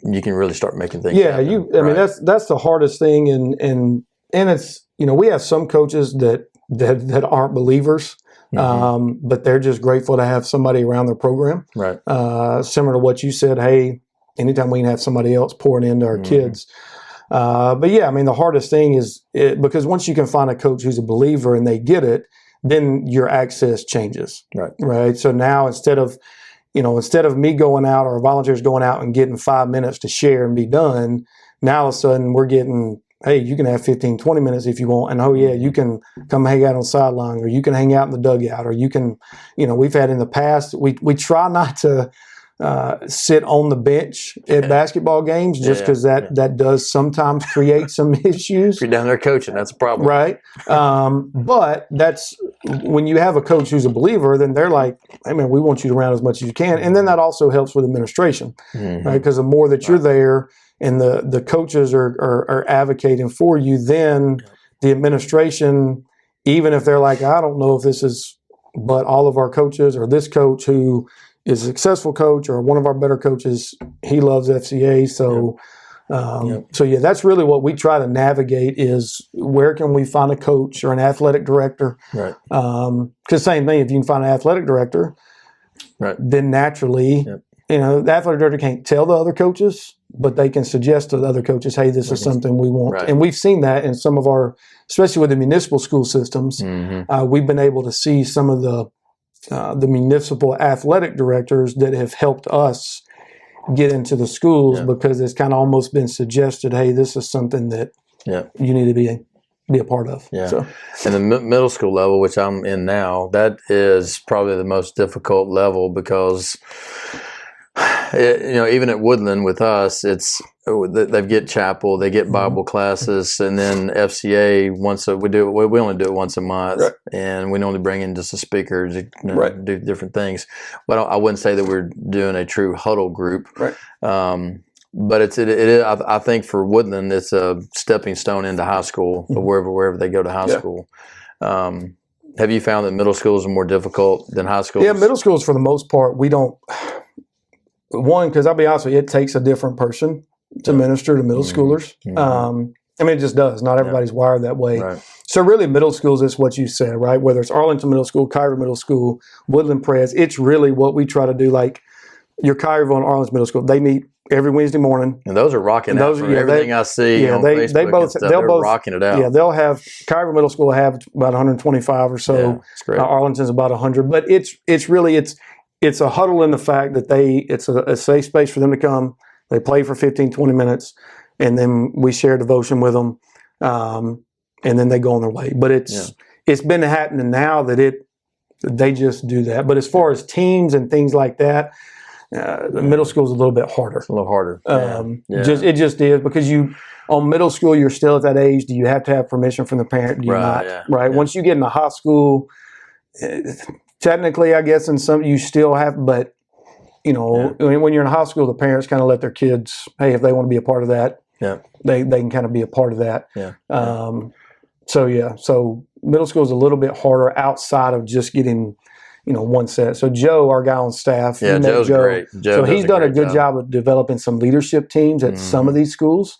you can really start making things Yeah, happen. I mean, that's the hardest thing, and it's, we have some coaches that aren't believers, but they're just grateful to have somebody around their program. Right. Similar to what you said, hey, anytime we can have somebody else pouring into our kids. But yeah, I mean, the hardest thing is because once you can find a coach who's a believer and they get it, then your access changes. Right. Right. So now instead of me going out or volunteers going out and getting 5 minutes to share and be done, now all of a sudden we're getting, hey, you can have 15, 20 minutes if you want. And, oh, yeah, you can come hang out on the sideline, or you can hang out in the dugout, or you can, we've had in the past, we try not to sit on the bench at basketball games just because that does sometimes create some issues. If you're down there coaching, that's a problem. Right. But that's when you have a coach who's a believer, then they're like, hey, man, we want you around as much as you can. And then that also helps with administration, right? Because the more that you're there and the coaches are advocating for you, then the administration, even if they're like, I don't know if this is, but all of our coaches or this coach who is a successful coach or one of our better coaches, he loves FCA. So, that's really what we try to navigate is where can we find a coach or an athletic director? Right. Because same thing, if you can find an athletic director, then naturally, the athletic director can't tell the other coaches, but they can suggest to the other coaches, hey, this is something we want. Right. And we've seen that in some of our, especially with the municipal school systems, we've been able to see some of the municipal athletic directors that have helped us get into the schools because it's kind of almost been suggested, hey, this is something that you need to be a part of. Yeah. So. And the middle school level, which I'm in now, that is probably the most difficult level because, even at Woodland with us, they get chapel, they get Bible classes, and then FCA we only do it once a month, and we normally bring in just a speaker to do different things. But I wouldn't say that we're doing a true huddle group. Right. But it is. I think for Woodland, it's a stepping stone into high school, wherever they go to high school. Have you found that middle schools are more difficult than high schools? Yeah, middle schools for the most part, we don't. One, because I'll be honest with you, it takes a different person to minister to middle schoolers. It just does. Not everybody's wired that way. Right. So really, middle schools is what you said, right? Whether it's Arlington Middle School, Cairo Middle School, Woodland Pres, it's really what we try to do. Like your Cairo and Arlington Middle School, they meet every Wednesday morning. And those are rocking out. Everything I see on Facebook they're both rocking it out. Yeah, they'll have Cairo Middle School will have about 125 or so. Yeah, it's great. Arlington's about 100. But it's a huddle in the fact that it's a safe space for them to come. They play for 15, 20 minutes, and then we share devotion with them, and then they go on their way. But it's been happening now that they just do that. But as far as teams and things like that, the middle school is a little bit harder. It's a little harder. It just is because on middle school you're still at that age. Do you have to have permission from the parent? Do you not? Yeah. Right. Yeah. Once you get into high school. Technically, I guess in some you still have, but when you're in high school, the parents kind of let their kids, hey, if they want to be a part of that, they can kind of be a part of that. Yeah. So middle school is a little bit harder outside of just getting, one set. So Joe, our guy on staff, Joe's great. So he's done a good job of developing some leadership teams at some of these schools,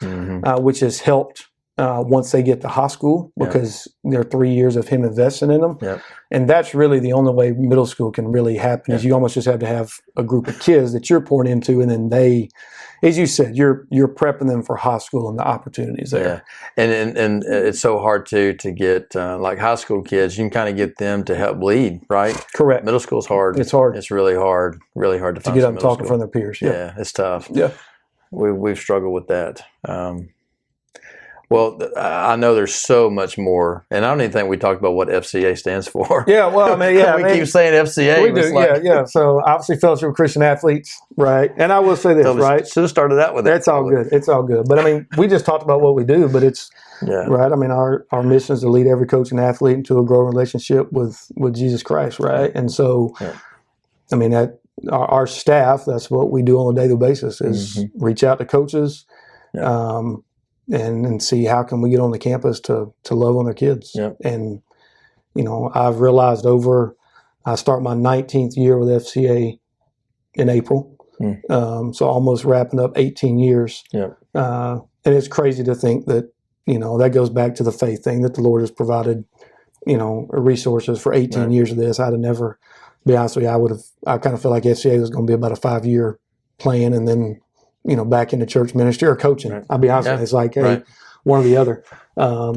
which has helped. Once they get to high school, because there are 3 years of him investing in them. Yep. And that's really the only way middle school can really happen is you almost just have to have a group of kids that you're pouring into, and then they, as you said, you're prepping them for high school and the opportunities there. Yeah. And it's so hard to get like high school kids, you can kind of get them to help lead, right? Correct. Middle school's hard. It's hard. It's really hard to find get up and talk in front of their peers. Yeah, it's tough. Yeah. We've struggled with that. Well, I know there's so much more, and I don't even think we talked about what FCA stands for. Yeah, well, we keep saying FCA. We do, So obviously, Fellowship of Christian Athletes, right? And I will say this, right? Should have started that with that. That's all good. It's all good. But we just talked about what we do, but it's right. Our mission is to lead every coach and athlete into a growing relationship with Jesus Christ, right? And so, that our staff, that's what we do on a daily basis is reach out to coaches. And see how can we get on the campus to love on their kids. Yep. And, I've realized I start my 19th year with FCA in April. So almost wrapping up 18 years. Yep. And it's crazy to think that, that goes back to the faith thing, that the Lord has provided, resources for 18 years of this. I'd have never, to be honest with you, I kind of feel like FCA was going to be about a 5-year plan, and then, back into church ministry or coaching. Right. I'll be honest with you. It's like, hey, one or the other.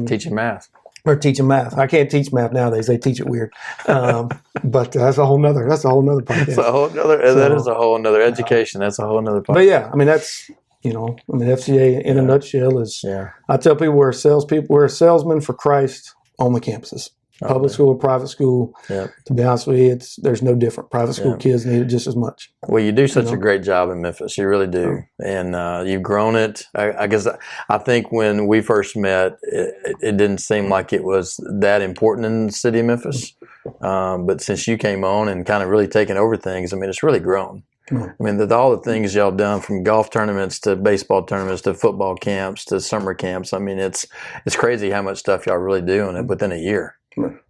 Teaching math. Or teaching math. I can't teach math nowadays. They teach it weird. But that's a whole nother podcast. That's a whole nother, that is a whole nother education. That's a whole nother podcast. But yeah, I mean, that's, FCA in a nutshell is, I tell people we're a salesman for Christ on the campuses. Public school or private school, to be honest with you, there's no different. Private school kids need it just as much. Well, you do such a great job in Memphis. You really do. And you've grown it. I guess I think when we first met, it didn't seem like it was that important in the city of Memphis. But since you came on and kind of really taken over things, I mean, it's really grown. I mean, all the things y'all done, from golf tournaments to baseball tournaments to football camps to summer camps. I mean, it's crazy how much stuff y'all really do within a year.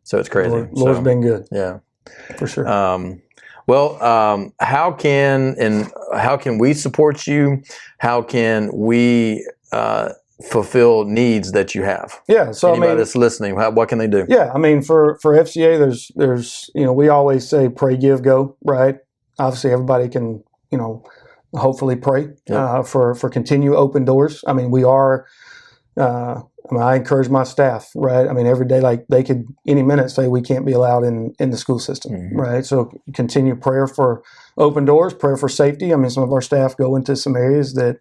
So it's crazy. Lord's been good. Yeah, for sure. How can we support you? How can we fulfill needs that you have? Yeah. So anybody that's listening, what can they do? Yeah. I mean, for FCA, there's we always say pray, give, go. Right. Obviously, everybody can hopefully pray for continued open doors. I mean, we are. I encourage my staff, right? I mean, every day, like they could any minute say we can't be allowed in the school system, right? So continue prayer for open doors, prayer for safety. I mean, some of our staff go into some areas that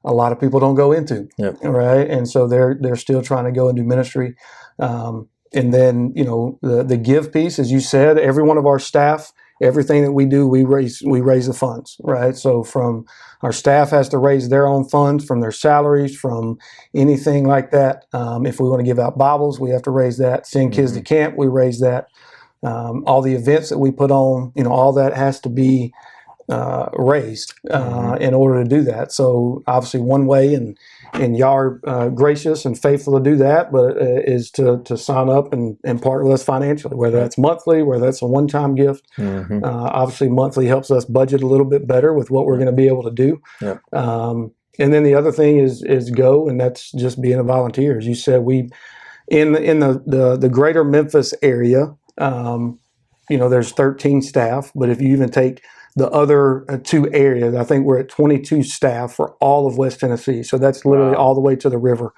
a lot of people don't go into, right? And so they're still trying to go and do ministry. And then, the give piece, as you said, every one of our staff, everything that we do, we raise the funds, right? So from our staff has to raise their own funds from their salaries, from anything like that. If we want to give out Bibles, we have to raise that. Send kids to camp, we raise that. All the events that we put on, all that has to be raised in order to do that. So obviously one way, and y'all are gracious and faithful to do that, but is to sign up and partner with us financially, whether that's monthly, whether that's a one-time gift. Obviously monthly helps us budget a little bit better with what we're going to be able to do. And then the other thing is go, and that's just being a volunteer. As you said, we in the greater Memphis area, there's 13 staff, but if you even take the other 2 areas, I think we're at 22 staff for all of West Tennessee. So that's literally all the way to the river.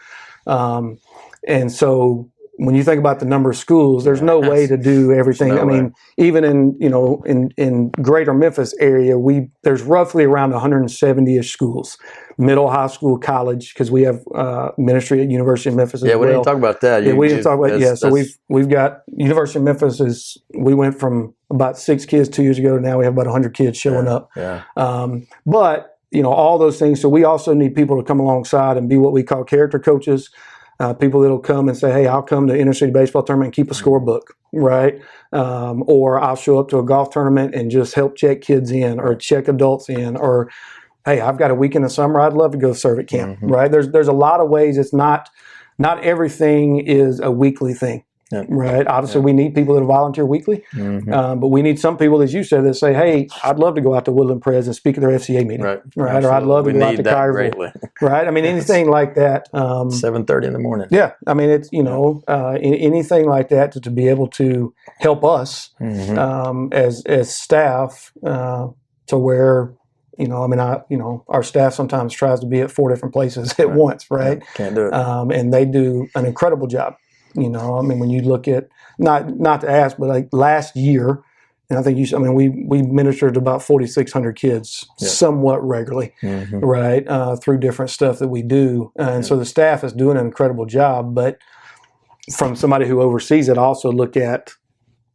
And so when you think about the number of schools, there's no way to do everything. I mean, even in greater Memphis area, there's roughly around 170-ish schools, middle, high school, college, because we have ministry at University of Memphis as well. We didn't talk about that. We didn't talk about So we've got University of Memphis we went from about 6 kids 2 years ago to now we have about 100 kids showing up. But all those things. So we also need people to come alongside and be what we call character coaches. People that'll come and say, hey, I'll come to inner city baseball tournament and keep a scorebook, right? Or I'll show up to a golf tournament and just help check kids in or check adults in, or, hey, I've got a week in the summer, I'd love to go serve at camp, right? There's a lot of ways. It's not everything is a weekly thing. Right. Obviously, we need people that volunteer weekly, but we need some people, as you said, that say, "Hey, I'd love to go out to Woodland Pres and speak at their FCA meeting." Right. Or I'd love to go out to Cairo. Right. I mean, anything like that. 7:30 in the morning. Yeah. I mean, it's anything like that to be able to help us as staff to where. Our staff sometimes tries to be at 4 different places at once, right? Can't do it. And they do an incredible job. When you look at, not to ask, but like last year, and I think we ministered to about 4,600 kids somewhat regularly, right? Through different stuff that we do. And so the staff is doing an incredible job, but from somebody who oversees it, also look at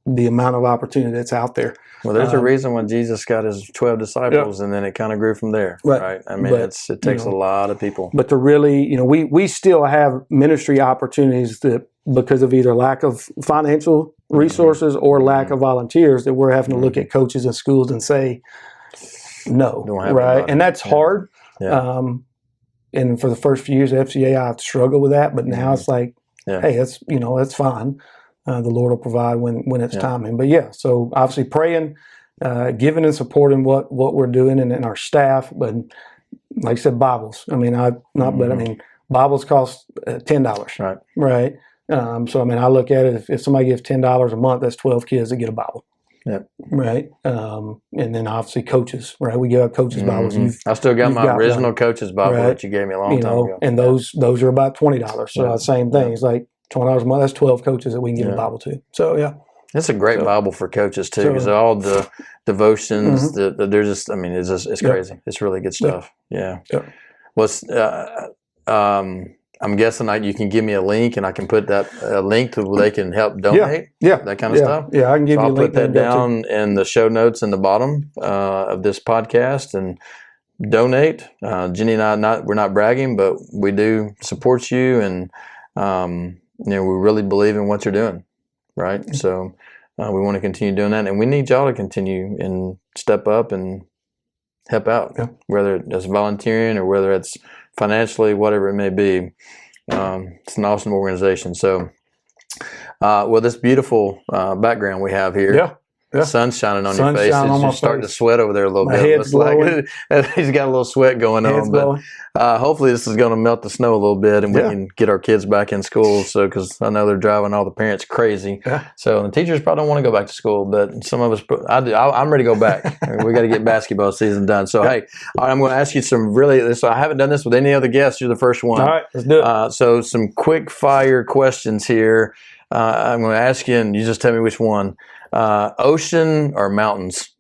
the amount of opportunity that's out there. Well, there's a reason when Jesus got his 12 disciples, and then it kind of grew from there, right? I mean, it takes a lot of people. But to really, we still have ministry opportunities that, because of either lack of financial resources or lack of volunteers, that we're having to look at coaches and schools and say, no, right? And that's hard. And for the first few years of FCA, I struggled with that, but now it's like, hey, that's fine. The Lord will provide when it's timing. But so obviously praying, giving and supporting what we're doing and our staff. But like I said, Bibles. I mean, Bibles cost $10. Right. So I mean, I look at it. If somebody gives $10 a month, that's 12 kids that get a Bible. Yep. Right. And then obviously coaches. Right. We give out coaches Bibles. I still got my original coach's Bible that you gave me a long time ago. And those are about $20. So same thing. It's like $20 a month. That's 12 coaches that we can give a Bible to. So yeah. It's a great Bible for coaches too, because all the devotions, they're just. I mean, it's crazy. It's really good stuff. Yeah. I'm guessing you can give me a link, and I can put that link to where they can help donate. That kind of stuff. Yeah, I can give you a link. I'll put that down in the show notes in the bottom of this podcast and donate. Jenny and I, we're not bragging, but we do support you, and we really believe in what you're doing. Right. Mm-hmm. So we want to continue doing that, and we need y'all to continue and step up and help out, whether it's volunteering or whether it's financially, whatever it may be. It's an awesome organization. So, this beautiful background we have here. The sun's shining on your face. You're starting to sweat over there a little bit. Head's glowing. He's got a little sweat going on. But hopefully this is going to melt the snow a little bit, and we can get our kids back in school. So, because I know they're driving all the parents crazy. So the teachers probably don't want to go back to school, but some of us, I do. I'm ready to go back. We got to get basketball season done. So hey, all right, I'm going to ask you some really. So I haven't done this with any other guests. You're the first one. All right, let's do it. So some quick fire questions here. I'm going to ask you, and you just tell me which one. Ocean or mountains?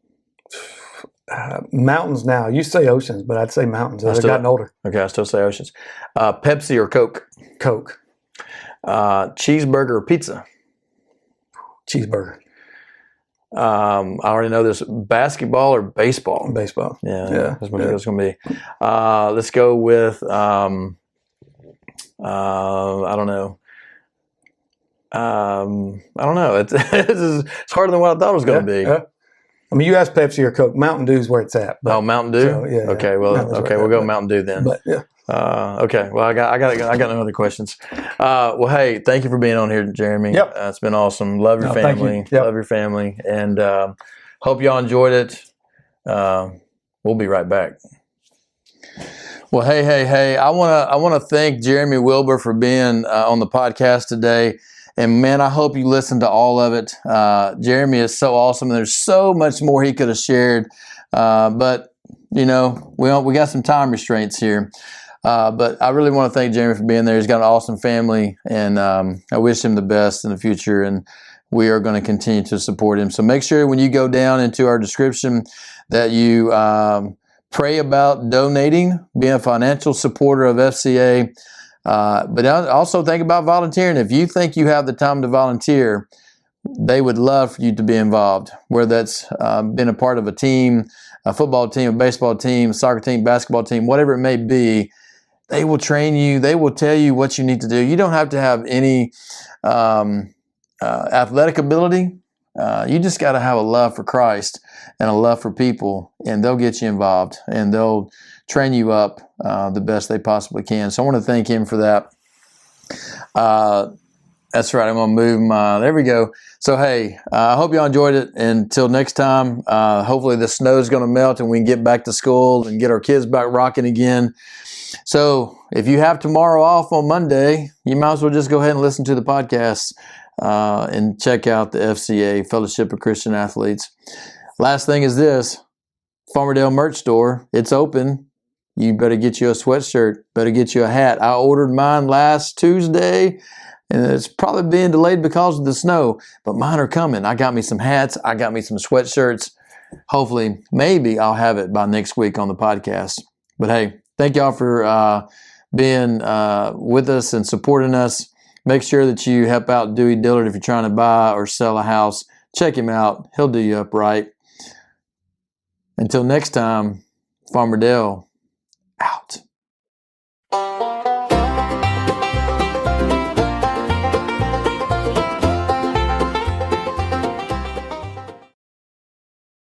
Mountains now. You say oceans, but I'd say mountains. I've gotten older. Okay, I still say oceans. Pepsi or Coke? Coke. Cheeseburger or pizza? Cheeseburger. I already know this. Basketball or baseball? Baseball. Yeah. That's what it's going to be. Let's go with, I don't know. It's harder than what I thought it was going to be. I mean, you asked Pepsi or Coke. Mountain Dew is where it's at. But, Mountain Dew. So, Okay. Well, we'll go Mountain Dew then. But okay. Well, I got no other questions. Well, hey, thank you for being on here, Jeremy. It's been awesome. Love your family. Love your family, and hope y'all enjoyed it. We'll be right back. Well, hey! I want to thank Jeremy Wilbur for being on the podcast today. And man, I hope you listened to all of it. Jeremy is so awesome. There's so much more he could have shared, but we got some time restraints here. But I really want to thank Jeremy for being there. He's got an awesome family, and I wish him the best in the future. And we are going to continue to support him. So make sure when you go down into our description that you pray about donating, being a financial supporter of FCA. But also think about volunteering. If you think you have the time to volunteer, they would love for you to be involved, whether that's been a part of a team, a football team, a baseball team, a soccer team, basketball team, whatever it may be. They will train you. They will tell you what you need to do. You don't have to have any athletic ability. You just got to have a love for Christ and a love for people, and they'll get you involved, and they'll train you up the best they possibly can. So I want to thank him for that. That's right. I'm going to move there we go. So, hey, I hope y'all enjoyed it. Until next time, hopefully the snow is going to melt and we can get back to school and get our kids back rocking again. So if you have tomorrow off on Monday, you might as well just go ahead and listen to the podcast and check out the FCA, Fellowship of Christian Athletes. Last thing is this, Farmerdale merch store. It's open. You better get you a sweatshirt, better get you a hat. I ordered mine last Tuesday, and it's probably being delayed because of the snow, but mine are coming. I got me some hats. I got me some sweatshirts. Hopefully, maybe I'll have it by next week on the podcast. But hey, thank y'all for being with us and supporting us. Make sure that you help out Dewey Dillard if you're trying to buy or sell a house. Check him out. He'll do you up right. Until next time, Farmerdale out.